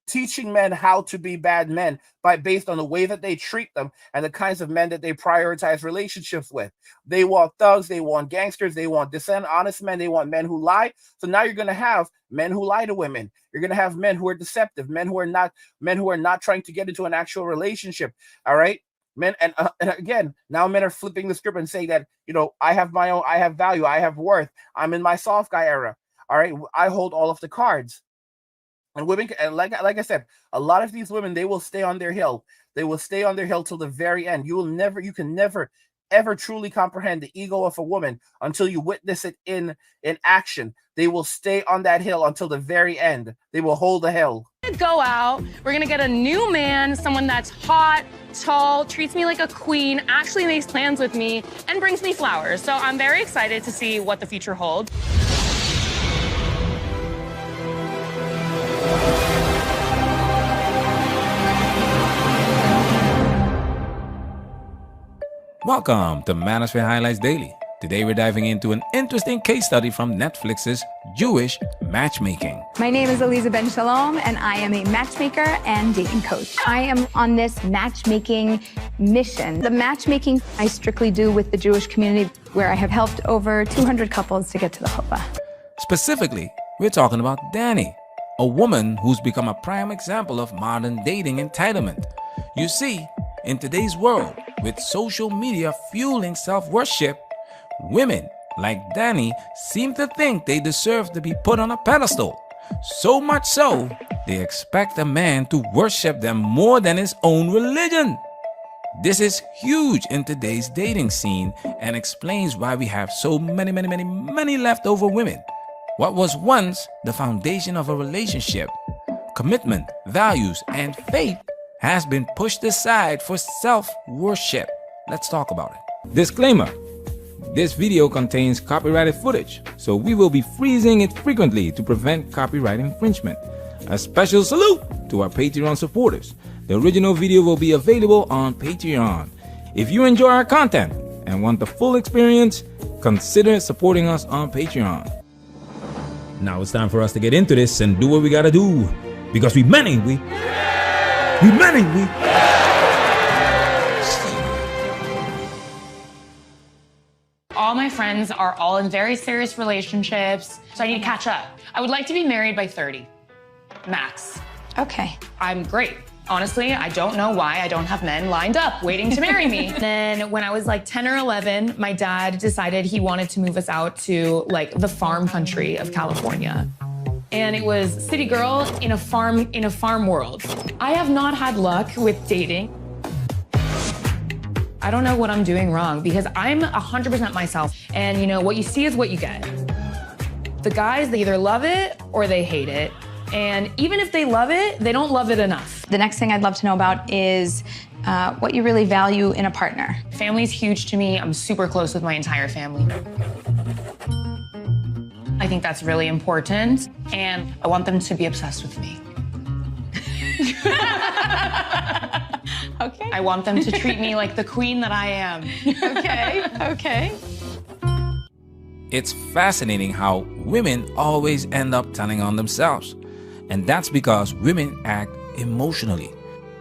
Speaker 1: teaching men how to be bad men based on the way that they treat them and the kinds of men that they prioritize relationships with. They want thugs, they want gangsters, they want dishonest men, they want men who lie. So now you're going to have men who lie to women. You're going to have men who are deceptive, men who are not trying to get into an actual relationship. All right, men, and again, now men are flipping the script and saying that, you know, I have my own, I have value, I have worth. I'm in my soft guy era. All right, I hold all of the cards. And women, and like I said, a lot of these women, they will stay on their hill. They will stay on their hill till the very end. You can never, ever truly comprehend the ego of a woman until you witness it in action. They will stay on that hill until the very end. They will hold the hill.
Speaker 12: Go out. We're gonna get a new man, someone that's hot, tall, treats me like a queen, actually makes plans with me, and brings me flowers. So I'm very excited to see what the future holds.
Speaker 2: Welcome to Manosphere Highlights Daily. Today we're diving into an interesting case study from Netflix's Jewish matchmaking.
Speaker 15: My name is Eliza Ben Shalom, and I am a matchmaker and dating coach. I am on this matchmaking mission. The matchmaking I strictly do with the Jewish community, where I have helped over 200 couples to get to the chuppah.
Speaker 2: Specifically, we're talking about Danny, a woman who's become a prime example of modern dating entitlement. You see, in today's world, with social media fueling self-worship, women like Danny seem to think they deserve to be put on a pedestal. So much so, they expect a man to worship them more than his own religion. This is huge in today's dating scene and explains why we have so many leftover women. What was once the foundation of a relationship, commitment, values, and faith, has been pushed aside for self-worship. Let's talk about it. Disclaimer: this video contains copyrighted footage, so we will be freezing it frequently to prevent copyright infringement. A special salute to our Patreon supporters. The original video will be available on Patreon. If you enjoy our content and want the full experience, consider supporting us on Patreon. Now it's time for us to get into this and do what we gotta do. Because we many.
Speaker 12: All my friends are all in very serious relationships, so I need to catch up. I would like to be married by 30, max.
Speaker 15: Okay.
Speaker 12: I'm great. Honestly, I don't know why I don't have men lined up waiting to marry me. Then when I was like 10 or 11, my dad decided he wanted to move us out to like the farm country of California. And it was city girl in a farm world. I have not had luck with dating. I don't know what I'm doing wrong because I'm 100% myself. And you know, what you see is what you get. The guys, they either love it or they hate it. And even if they love it, they don't love it enough.
Speaker 15: The next thing I'd love to know about is what you really value in a partner.
Speaker 12: Family's huge to me. I'm super close with my entire family. I think that's really important, and I want them to be obsessed with me.
Speaker 15: Okay.
Speaker 12: I want them to treat me like the queen that I am.
Speaker 15: Okay.
Speaker 2: It's fascinating how women always end up telling on themselves. And that's because women act emotionally.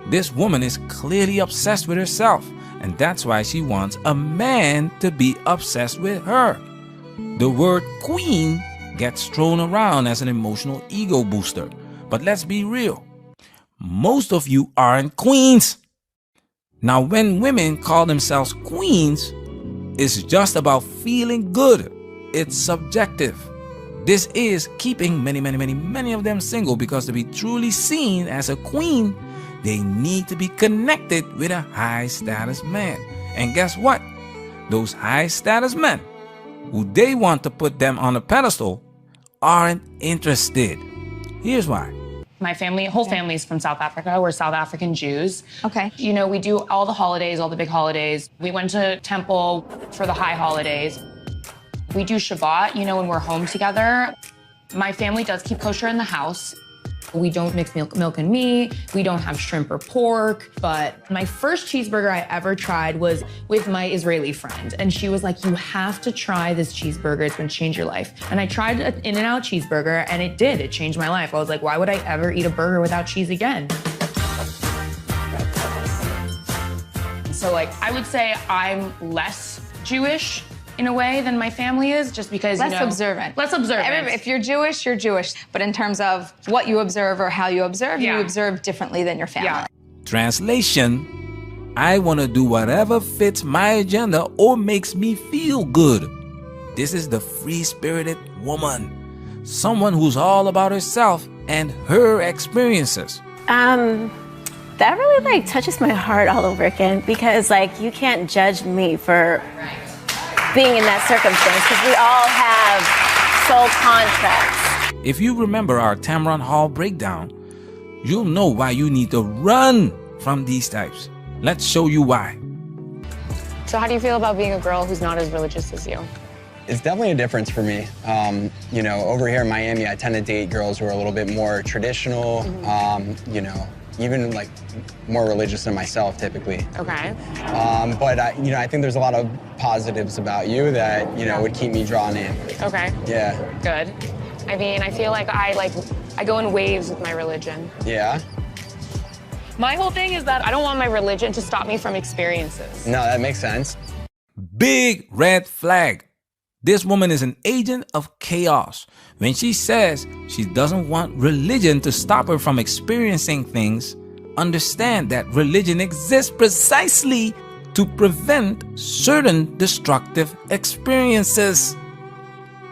Speaker 2: This woman is clearly obsessed with herself, and that's why she wants a man to be obsessed with her. The word queen gets thrown around as an emotional ego booster. But let's be real. Most of you aren't queens. Now, when women call themselves queens, it's just about feeling good. It's subjective. This is keeping many of them single because to be truly seen as a queen, they need to be connected with a high status man. And guess what? Those high status men who they want to put them on a pedestal aren't interested. Here's why.
Speaker 12: My family, whole family is from South Africa. We're South African Jews.
Speaker 15: Okay.
Speaker 12: You know, we do all the holidays, all the big holidays. We went to temple for the high holidays. We do Shabbat, you know, when we're home together. My family does keep kosher in the house. We don't mix milk and meat. We don't have shrimp or pork. But my first cheeseburger I ever tried was with my Israeli friend. And she was like, you have to try this cheeseburger. It's gonna change your life. And I tried an In-N-Out cheeseburger and it did. It changed my life. I was like, why would I ever eat a burger without cheese again? So like, I would say I'm less Jewish in a way than my family is, just because,
Speaker 15: Less
Speaker 12: you know,
Speaker 15: observant.
Speaker 12: Less observant.
Speaker 15: If you're Jewish, you're Jewish. But in terms of what you observe or how you observe, you observe differently than your family.
Speaker 12: Yeah.
Speaker 2: Translation: I want to do whatever fits my agenda or makes me feel good. This is the free-spirited woman, someone who's all about herself and her experiences.
Speaker 9: That really like touches my heart all over again, because like you can't judge me for being in that circumstance, because we all have soul contracts.
Speaker 2: If you remember our Tamron Hall breakdown, you'll know why you need to run from these types. Let's show you why.
Speaker 12: So how do you feel about being a girl who's not as religious as you?
Speaker 16: It's definitely a difference for me. You know, over here in Miami, I tend to date girls who are a little bit more traditional, you know, even like more religious than myself typically.
Speaker 12: Okay.
Speaker 16: But you know, I think there's a lot of positives about you that, you know, would keep me drawn in.
Speaker 12: Okay.
Speaker 16: Yeah.
Speaker 12: Good. I mean, I feel like I go in waves with my religion.
Speaker 16: Yeah.
Speaker 12: My whole thing is that I don't want my religion to stop me from experiences.
Speaker 16: No, that makes sense.
Speaker 2: Big red flag. This woman is an agent of chaos. When she says she doesn't want religion to stop her from experiencing things, understand that religion exists precisely to prevent certain destructive experiences.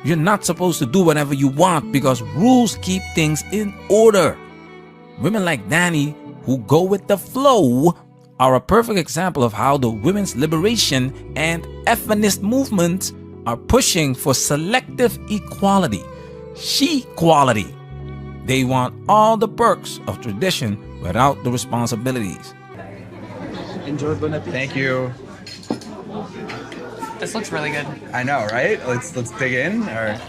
Speaker 2: You're not supposed to do whatever you want because rules keep things in order. Women like Danny, who go with the flow, are a perfect example of how the women's liberation and feminist movements are pushing for selective equality, she-quality. They want all the perks of tradition without the responsibilities.
Speaker 16: Enjoy, bon appetit. Thank you.
Speaker 12: This looks really good.
Speaker 16: I know, right? Let's dig in. Or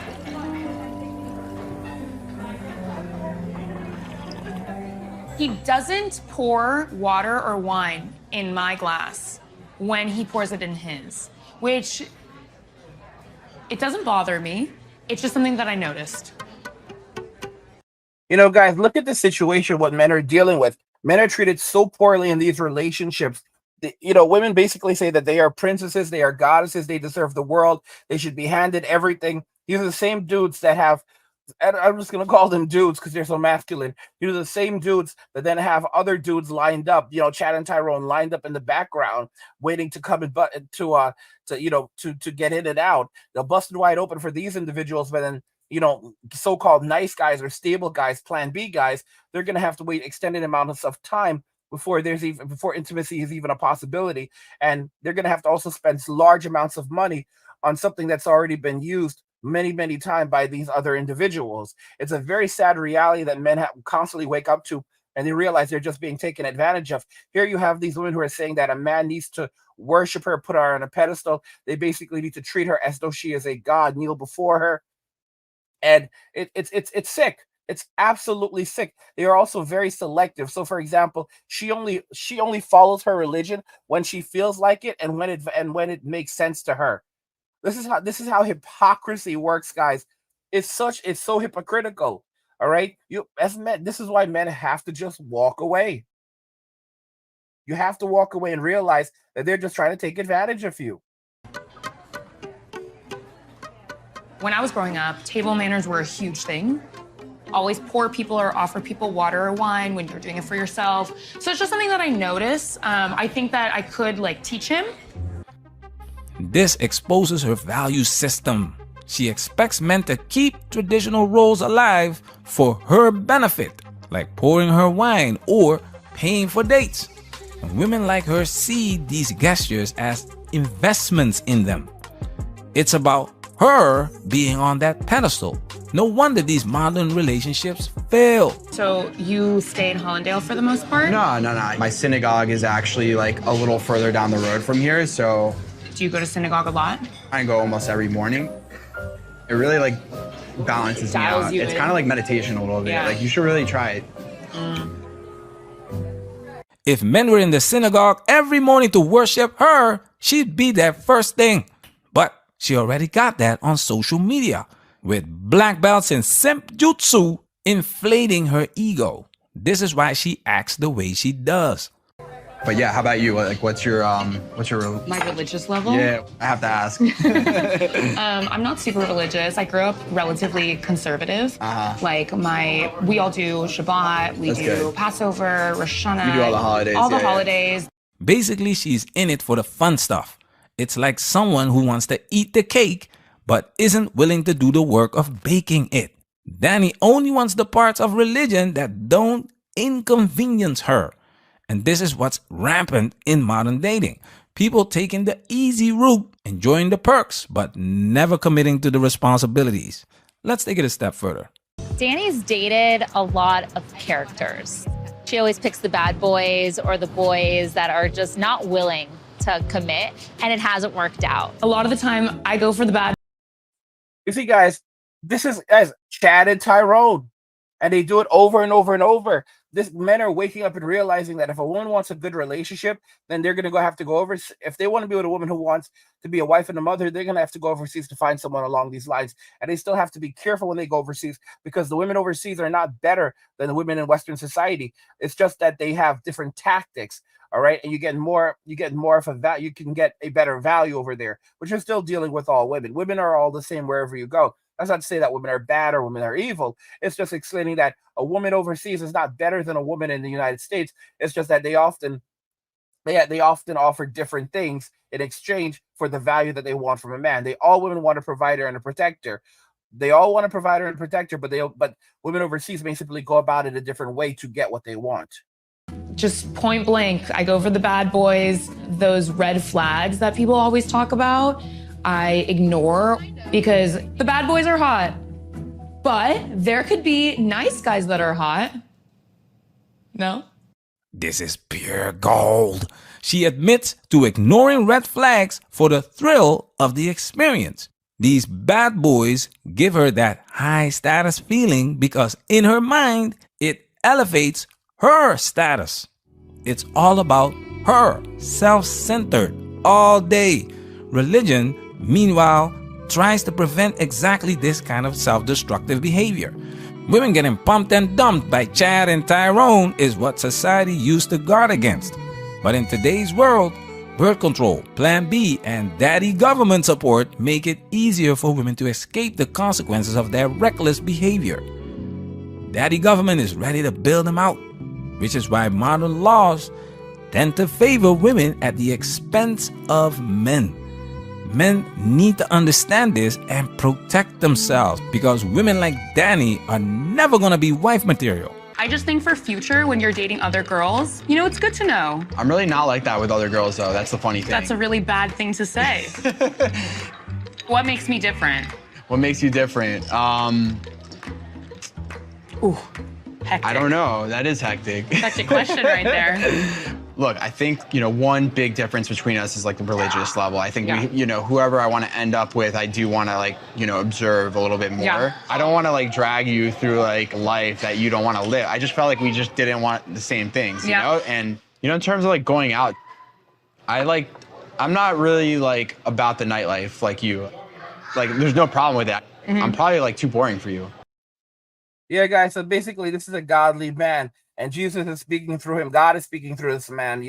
Speaker 12: He doesn't pour water or wine in my glass when he pours it in his, which it doesn't bother me. It's just something that I noticed.
Speaker 1: You know, guys, look at the situation, what men are dealing with. Men are treated so poorly in these relationships. You know, women basically say that they are princesses, they are goddesses, they deserve the world, they should be handed everything. These are the same dudes that have, I'm just going to call them dudes because they're so masculine. These are the same dudes that then have other dudes lined up, you know, Chad and Tyrone lined up in the background, waiting to come and to get in and out. They'll bust it wide open for these individuals, but then, you know, so-called nice guys or stable guys, plan B guys, they're going to have to wait extended amounts of time before intimacy is even a possibility. And they're going to have to also spend large amounts of money on something that's already been used many times by these other individuals. It's a very sad reality that men constantly wake up to, and they realize they're just being taken advantage of. Here you have these women who are saying that a man needs to worship her, put her on a pedestal. They basically need to treat her as though she is a god, kneel before her. And it's sick. It's absolutely sick. They are also very selective. So, for example, she only follows her religion when she feels like it and when it makes sense to her. This is how hypocrisy works, guys. It's so hypocritical. All right, you as men, this is why men have to just walk away. You have to walk away and realize that they're just trying to take advantage of you.
Speaker 12: When I was growing up, table manners were a huge thing. Always pour people or offer people water or wine when you're doing it for yourself. So it's just something that I notice. I think that I could teach him.
Speaker 2: This exposes her value system. She expects men to keep traditional roles alive for her benefit, like pouring her wine or paying for dates. And women like her see these gestures as investments in them. It's about her being on that pedestal, No wonder these modern relationships fail.
Speaker 12: So you stay in Hollandale for the most part?
Speaker 16: No. My synagogue is actually like a little further down the road from here, so.
Speaker 12: Do you go to synagogue a lot?
Speaker 16: I go almost every morning. It really like balances me out. It's kind of like meditation a little bit.
Speaker 12: Yeah.
Speaker 16: Like you should really try it.
Speaker 2: If men were in the synagogue every morning to worship her, she'd be there first thing. But she already got that on social media, with black belts in simp jutsu inflating her ego. This is why she acts the way she does.
Speaker 16: But yeah, how about you? Like, what's your
Speaker 12: My religious level?
Speaker 16: Yeah, I have to ask.
Speaker 12: I'm not super religious. I grew up relatively conservative. Like we all do Shabbat, we
Speaker 16: That's
Speaker 12: do
Speaker 16: good.
Speaker 12: Passover, Rosh Hashanah.
Speaker 16: We do all the holidays.
Speaker 12: All the holidays.
Speaker 2: Basically, she's in it for the fun stuff. It's like someone who wants to eat the cake but isn't willing to do the work of baking it. Danny only wants the parts of religion that don't inconvenience her. And this is what's rampant in modern dating. People taking the easy route, enjoying the perks, but never committing to the responsibilities. Let's take it a step further.
Speaker 17: Danny's dated a lot of characters. She always picks the bad boys or the boys that are just not willing to commit, and it hasn't worked out.
Speaker 12: A lot of the time, I go for the bad.
Speaker 1: You see, guys, this is Chad and Tyrone, and they do it over and over and over. Men are waking up and realizing that if a woman wants a good relationship, then they're going to have to go over. If they want to be with a woman who wants to be a wife and a mother, they're going to have to go overseas to find someone along these lines. And they still have to be careful when they go overseas, because the women overseas are not better than the women in Western society. It's just that they have different tactics. All right. And you get more of a value. You can get a better value over there, but you're still dealing with all women. Women are all the same wherever you go. That's not to say that women are bad or women are evil. It's just explaining that a woman overseas is not better than a woman in the United States. It's just that they often offer different things in exchange for the value that they want from a man. All women want a provider and a protector. They all want a provider and a protector, but women overseas basically go about it a different way to get what they want.
Speaker 12: Just point blank, I go for the bad boys. Those red flags that people always talk about, I ignore, because the bad boys are hot. But there could be nice guys that are hot. No?
Speaker 2: This is pure gold. She admits to ignoring red flags for the thrill of the experience. These bad boys give her that high status feeling because in her mind, it elevates her status. It's all about her, self-centered, all day. Religion, meanwhile, tries to prevent exactly this kind of self-destructive behavior. Women getting pumped and dumped by Chad and Tyrone is what society used to guard against. But in today's world, birth control, Plan B, and daddy government support make it easier for women to escape the consequences of their reckless behavior. Daddy government is ready to bail them out, which is why modern laws tend to favor women at the expense of men. Men need to understand this and protect themselves, because women like Danny are never going to be wife material.
Speaker 12: I just think for future, when you're dating other girls, it's good to know.
Speaker 16: I'm really not like that with other girls, though. That's the funny thing.
Speaker 12: That's a really bad thing to say. What makes me different?
Speaker 16: What makes you different?
Speaker 12: Hectic.
Speaker 16: I don't know. That is hectic.
Speaker 12: That's a question right there.
Speaker 16: Look, I think, one big difference between us is like the religious level. I think, whoever I want to end up with, I do want to observe a little bit more.
Speaker 12: Yeah.
Speaker 16: I don't want to drag you through life that you don't want to live. I just felt like we just didn't want the same things, you know? And, in terms of going out, I'm not really about the nightlife like you. There's no problem with that.
Speaker 12: Mm-hmm.
Speaker 16: I'm probably too boring for you.
Speaker 1: Yeah, guys. So basically, this is a godly man, and Jesus is speaking through him. God is speaking through this man,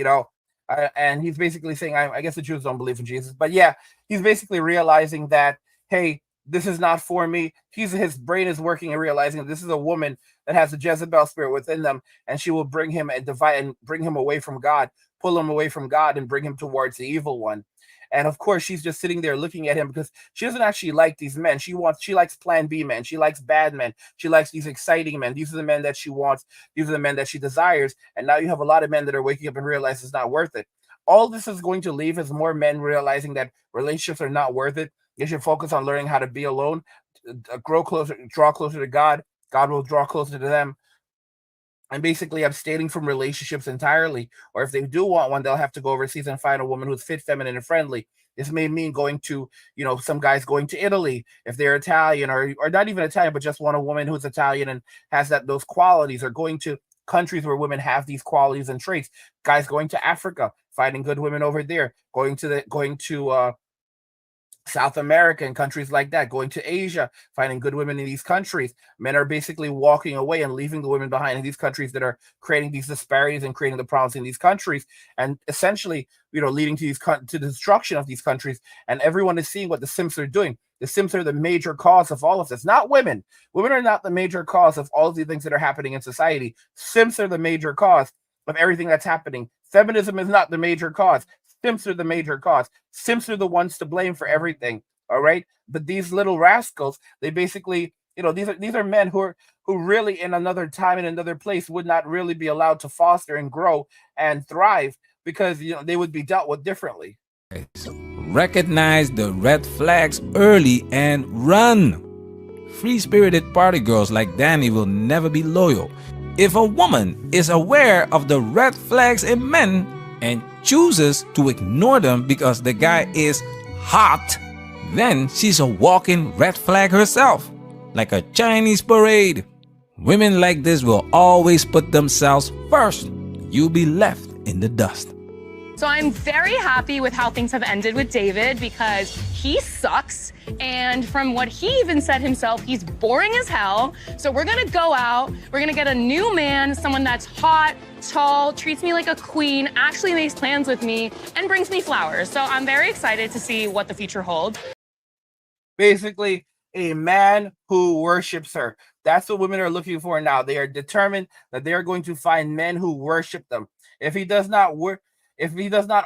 Speaker 1: and he's basically saying, I guess the Jews don't believe in Jesus, but yeah, he's basically realizing that, hey, this is not for me. His brain is working and realizing that this is a woman that has a Jezebel spirit within them, and she will bring him and divide and bring him away from God, pull him away from God, and bring him towards the evil one. And of course, she's just sitting there looking at him because she doesn't actually like these men. She likes Plan B men. She likes bad men. She likes these exciting men. These are the men that she wants. These are the men that she desires. And now you have a lot of men that are waking up and realize it's not worth it. All this is going to leave is more men realizing that relationships are not worth it. They should focus on learning how to be alone grow closer, draw closer to God. God will draw closer to them. And basically abstaining from relationships entirely. Or if they do want one, they'll have to go overseas and find a woman who's fit, feminine, and friendly. This may mean going to, some guys going to Italy if they're Italian, or not even Italian, but just want a woman who's Italian and has those qualities, or going to countries where women have these qualities and traits. Guys going to Africa, finding good women over there, going to South America and countries like that, going to Asia, finding good women in these countries. Men are basically walking away and leaving the women behind in these countries that are creating these disparities and creating the problems in these countries, and essentially, leading to to the destruction of these countries. And everyone is seeing what the simps are doing. The simps are the major cause of all of this, not women. Women are not the major cause of all of the things that are happening in society. Simps are the major cause of everything that's happening. Feminism is not the major cause. Simps are the major cause. Simps are the ones to blame for everything. All right. But these little rascals, they basically, these are men who really in another time, in another place, would not really be allowed to foster and grow and thrive, because they would be dealt with differently.
Speaker 2: Recognize the red flags early and run. Free-spirited party girls like Danny will never be loyal. If a woman is aware of the red flags in men and chooses to ignore them because the guy is hot, then she's a walking red flag herself, like a Chinese parade. Women like this will always put themselves first. You'll be left in the dust.
Speaker 12: So I'm very happy with how things have ended with David, because he sucks. And from what he even said himself, he's boring as hell. So we're gonna go out, we're gonna get a new man, someone that's hot, tall, treats me like a queen, actually makes plans with me, and brings me flowers. So I'm very excited to see what the future holds.
Speaker 1: Basically, a man who worships her. That's what women are looking for now. They are determined that they are going to find men who worship them. If he does not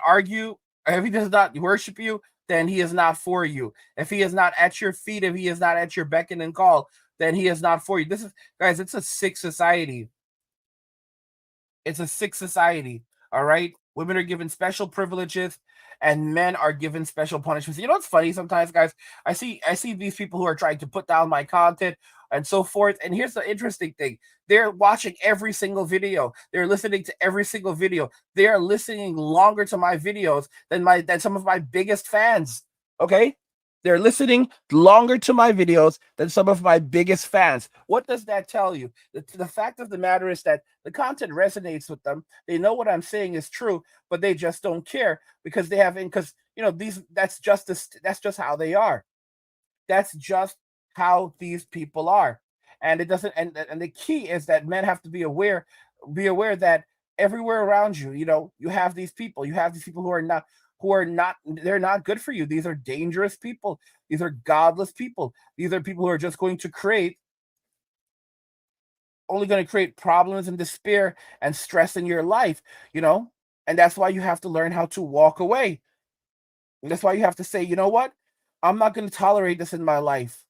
Speaker 1: argue, or if he does not worship you, then he is not for you. If he is not at your feet, if he is not at your beck and call, then he is not for you. This is, guys, it's a sick society. It's a sick society. All right. Women are given special privileges and men are given special punishments. You know what's funny sometimes, guys? I see these people who are trying to put down my content and so forth. And here's the interesting thing. They're watching every single video. They're listening to every single video. They are listening longer to my videos than some of my biggest fans. Okay? They're listening longer to my videos than some of my biggest fans. What does that tell you? The fact of the matter is that the content resonates with them. They know what I'm saying is true, but they just don't care because that's just how they are. That's just how these people are. And it doesn't, and the key is that men have to be aware that everywhere around you, you have these people who are not, they're not good for you. These are dangerous people. These are godless people. These are people who are just going to create problems and despair and stress in your life, and that's why you have to learn how to walk away. And that's why you have to say, you know what? I'm not going to tolerate this in my life.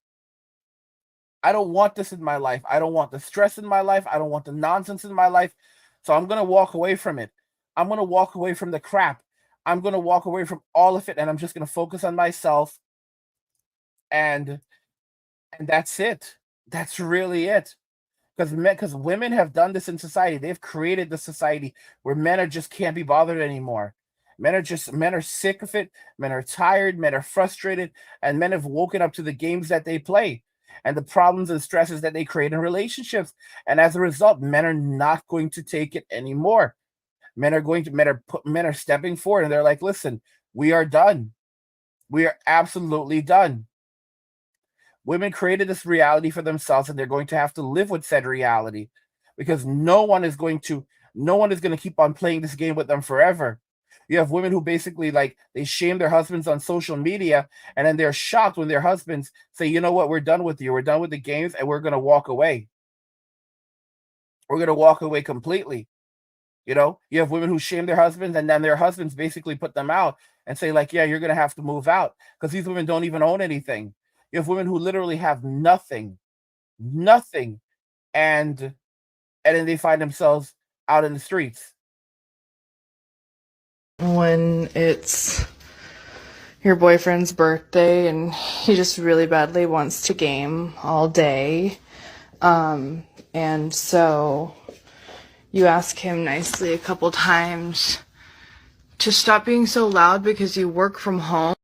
Speaker 1: I don't want this in my life. I don't want the stress in my life. I don't want the nonsense in my life. So I'm going to walk away from it. I'm going to walk away from the crap. I'm going to walk away from all of it, and I'm just going to focus on myself. And that's it. That's really it. Because women have done this in society. They've created the society where men just can't be bothered anymore. Men are sick of it. Men are tired. Men are frustrated. And men have woken up to the games that they play and the problems and stresses that they create in relationships. And as a result, men are not going to take it anymore. Men are stepping forward, and they're like, listen, we are done. We are absolutely done. Women created this reality for themselves, and they're going to have to live with said reality, because no one is going to keep on playing this game with them forever. You have women who basically, like, they shame their husbands on social media, and then they're shocked when their husbands say, you know what, we're done with you. We're done with the games, and we're going to walk away. We're going to walk away completely. You have women who shame their husbands, and then their husbands basically put them out and say, like, yeah, you're going to have to move out, because these women don't even own anything. You have women who literally have nothing, and then they find themselves out in the streets.
Speaker 18: When it's your boyfriend's birthday and he just really badly wants to game all day. And so you ask him nicely a couple times to stop being so loud because you work from home.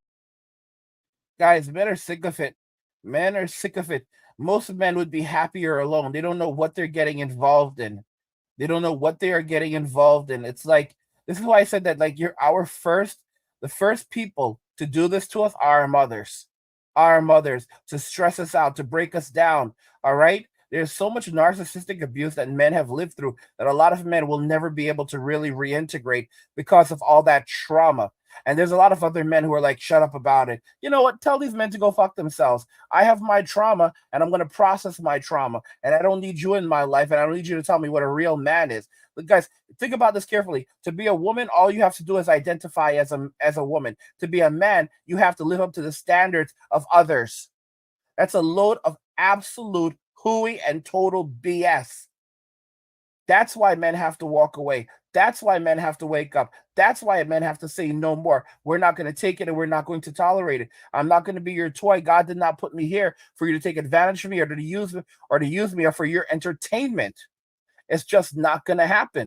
Speaker 1: Guys, men are sick of it. Men are sick of it. Most men would be happier alone. They don't know what they're getting involved in. They don't know what they are getting involved in. It's like, this is why I said that, like, the first people to do this to us are our mothers. Our mothers, to stress us out, to break us down. All right? There's so much narcissistic abuse that men have lived through that a lot of men will never be able to really reintegrate because of all that trauma. And there's a lot of other men who are like, shut up about it. You know what? Tell these men to go fuck themselves. I have my trauma and I'm going to process my trauma. And I don't need you in my life. And I don't need you to tell me what a real man is. But guys, think about this carefully. To be a woman, all you have to do is identify as a woman. To be a man, you have to live up to the standards of others. That's a load of absolute hooey and total BS. That's why men have to walk away. That's why men have to wake up. That's why men have to say no more. We're not going to take it and we're not going to tolerate it. I'm not going to be your toy. God did not put me here for you to take advantage of me or to use me or for your entertainment. It's just not going to happen.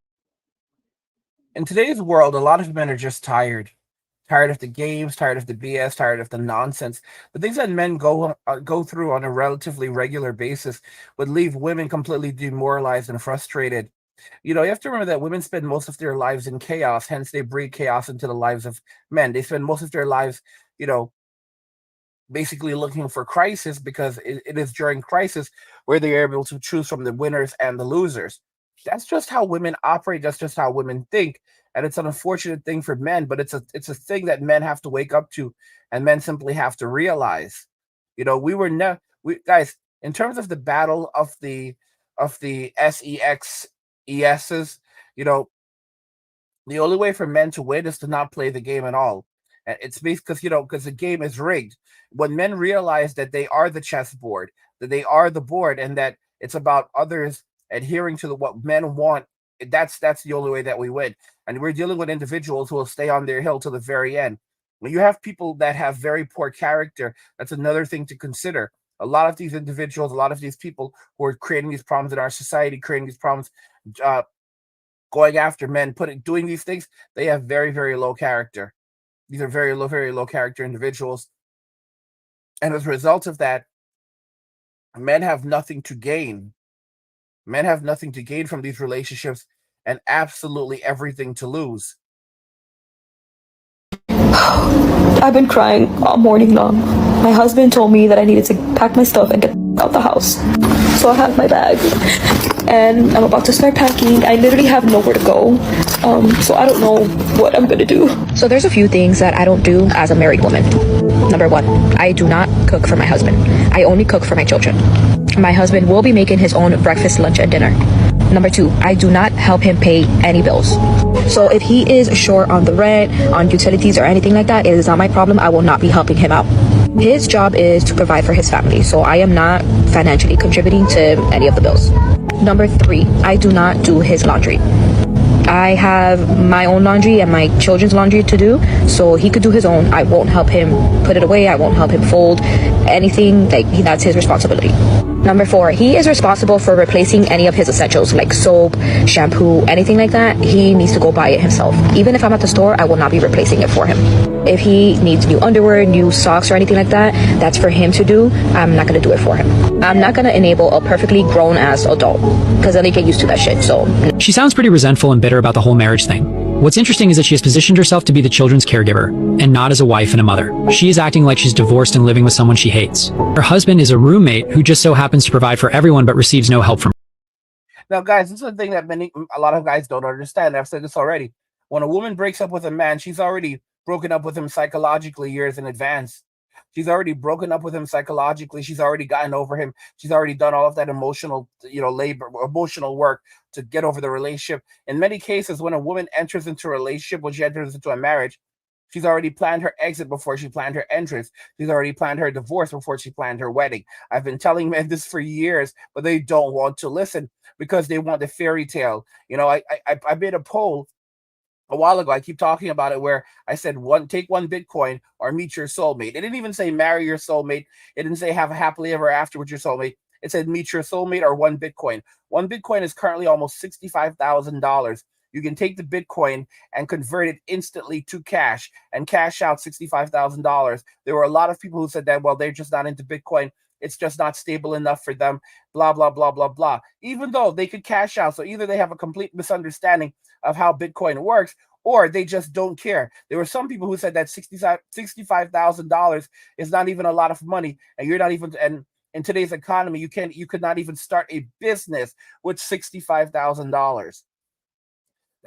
Speaker 1: In today's world, a lot of men are just tired. Tired of the games, tired of the BS, tired of the nonsense. The things that men go through on a relatively regular basis would leave women completely demoralized and frustrated. You have to remember that women spend most of their lives in chaos, hence they breed chaos into the lives of men. They spend most of their lives, basically looking for crisis because it is during crisis where they are able to choose from the winners and the losers. That's just how women operate. That's just how women think. And it's an unfortunate thing for men, but it's a thing that men have to wake up to, and men simply have to realize. Guys, in terms of the battle of the SEXs, the only way for men to win is to not play the game at all. And it's based because the game is rigged. When men realize that they are the chessboard, that they are the board, and that it's about others adhering to what men want, that's the only way that we win. And we're dealing with individuals who will stay on their hill to the very end. When you have people that have very poor character, that's another thing to consider. A lot of these individuals, a lot of these people who are creating these problems in our society, creating these problems, going after men, doing these things, they have very, very low character. These are very low character individuals. And as a result of that, men have nothing to gain. Men have nothing to gain from these relationships and absolutely everything to lose.
Speaker 19: I've been crying all morning long. My husband told me that I needed to pack my stuff and get out the house. So I have my bag and I'm about to start packing. I literally have nowhere to go. So I don't know what I'm gonna do.
Speaker 20: So there's a few things that I don't do as a married woman. Number one, I do not cook for my husband. I only cook for my children. My husband will be making his own breakfast, lunch, and dinner. Number two, I do not help him pay any bills. So if he is short on the rent, on utilities, or anything like that, it is not my problem. I will not be helping him out. His job is to provide for his family, so I am not financially contributing to any of the bills. Number three, I do not do his laundry. I have my own laundry and my children's laundry to do, so he could do his own. I won't help him put it away. I won't help him fold anything. That's his responsibility. Number four, he is responsible for replacing any of his essentials like soap, shampoo, anything like that. He needs to go buy it himself. Even if I'm at the store, I will not be replacing it for him. If he needs new underwear, new socks, or anything like that, that's for him to do. I'm not going to do it for him. I'm not going to enable a perfectly grown-ass adult because then they get used to that shit. So
Speaker 21: she sounds pretty resentful and bitter about the whole marriage thing. What's interesting is that she has positioned herself to be the children's caregiver and not as a wife and a mother. She is acting like she's divorced and living with someone she hates. Her husband is a roommate who just so happens to provide for everyone but receives no help from her.
Speaker 1: Now, guys, this is the thing that a lot of guys don't understand. I've said this already. When a woman breaks up with a man, she's already broken up with him psychologically years in advance. She's already broken up with him psychologically. She's already gotten over him. She's already done all of that emotional, emotional work to get over the relationship. In many cases, when a woman enters into a relationship, when she enters into a marriage, she's already planned her exit before she planned her entrance. She's already planned her divorce before she planned her wedding. I've been telling men this for years, but they don't want to listen because they want the fairy tale. I made a poll a while ago. I keep talking about it where I said take one Bitcoin or meet your soulmate. It didn't even say marry your soulmate. It didn't say have a happily ever after with your soulmate. It said meet your soulmate or one Bitcoin. One Bitcoin is currently almost $65,000. You can take the Bitcoin and convert it instantly to cash and cash out $65,000. There were a lot of people who said that, well, they're just not into Bitcoin. It's just not stable enough for them, blah, blah, blah, blah, blah. Even though they could cash out. So either they have a complete misunderstanding of how Bitcoin works, or they just don't care. There were some people who said that $65,000 is not even a lot of money, and you're not even, and in today's economy, you could not even start a business with $65,000.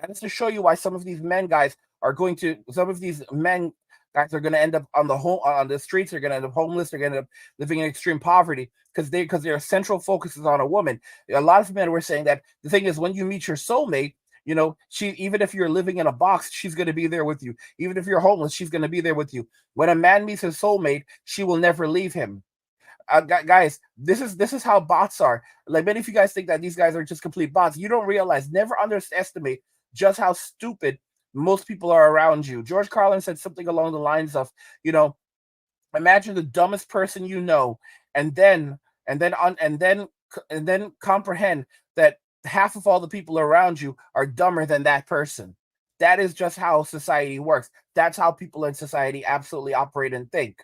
Speaker 1: That is to show you why some of these men guys are going to, some of these men guys are going to end up on the streets. They're going to end up homeless. They're going to end up living in extreme poverty because their central focus is on a woman. A lot of men were saying that the thing is, when you meet your soulmate, you know, even if you're living in a box, she's going to be there with you. Even if you're homeless, she's going to be there with you. When a man meets his soulmate, she will never leave him. Guys, this is how bots are. Like, many of you guys think that these guys are just complete bots. You don't realize, never underestimate just how stupid most people are around you. George Carlin said something along the lines of, you know, imagine the dumbest person you know, and then comprehend that half of all the people around you are dumber than that person. That is just how society works. That's how people in society absolutely operate and think.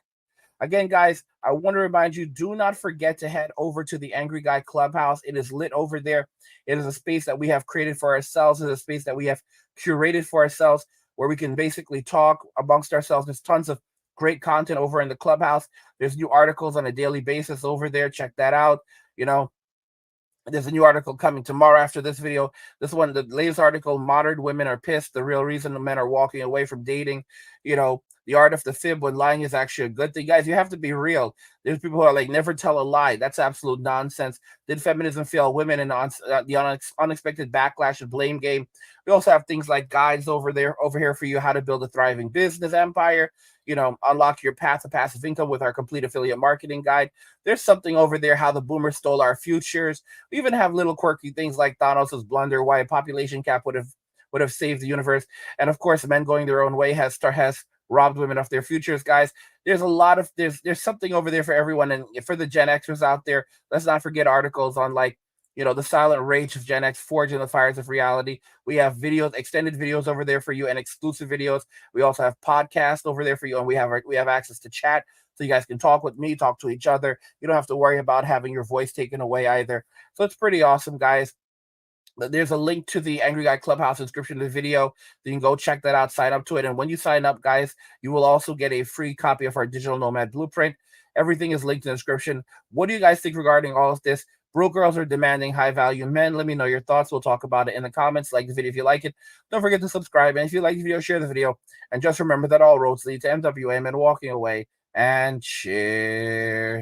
Speaker 1: Again, guys, I want to remind you, do not forget to head over to the Angry Guy Clubhouse. It is lit over there. It is a space that we have created for ourselves. It is a space that we have curated for ourselves where we can basically talk amongst ourselves. There's tons of great content over in the Clubhouse. There's new articles on a daily basis over there. Check that out. You know, there's a new article coming tomorrow after this video. This one, the latest article, Modern Women Are Pissed. The real reason the men are walking away from dating. You know, the art of the fib when lying is actually a good thing. Guys, you have to be real. There's people who are like, never tell a lie. That's absolute nonsense. Did feminism fail women in the unexpected backlash and blame game? We also have things like guides over here for you, how to build a thriving business empire. You know, unlock your path to passive income with our complete affiliate marketing guide. There's something over there, how the boomers stole our futures. We even have little quirky things like Thanos' blunder, why a population cap would have saved the universe. And of course, men going their own way has robbed women of their futures. Guys, there's a lot of there's something over there for everyone. And for the Gen Xers out there, let's not forget articles on, like, you know, the silent rage of Gen X, forging the fires of reality. We have videos, extended videos over there for you, and exclusive videos. We also have podcasts over there for you, and we have access to chat, so you guys can talk with me, talk to each other. You don't have to worry about having your voice taken away either. So it's pretty awesome, guys. There's a link to the Angry Guy Clubhouse description of the video. You can go check that out, sign up to it. And when you sign up, guys, you will also get a free copy of our Digital Nomad Blueprint. Everything is linked in the description. What do you guys think regarding all of this? Broke girls are demanding high-value men. Let me know your thoughts. We'll talk about it in the comments. Like the video if you like it. Don't forget to subscribe. And if you like the video, share the video. And just remember that all roads lead to MWM and walking away. And cheers.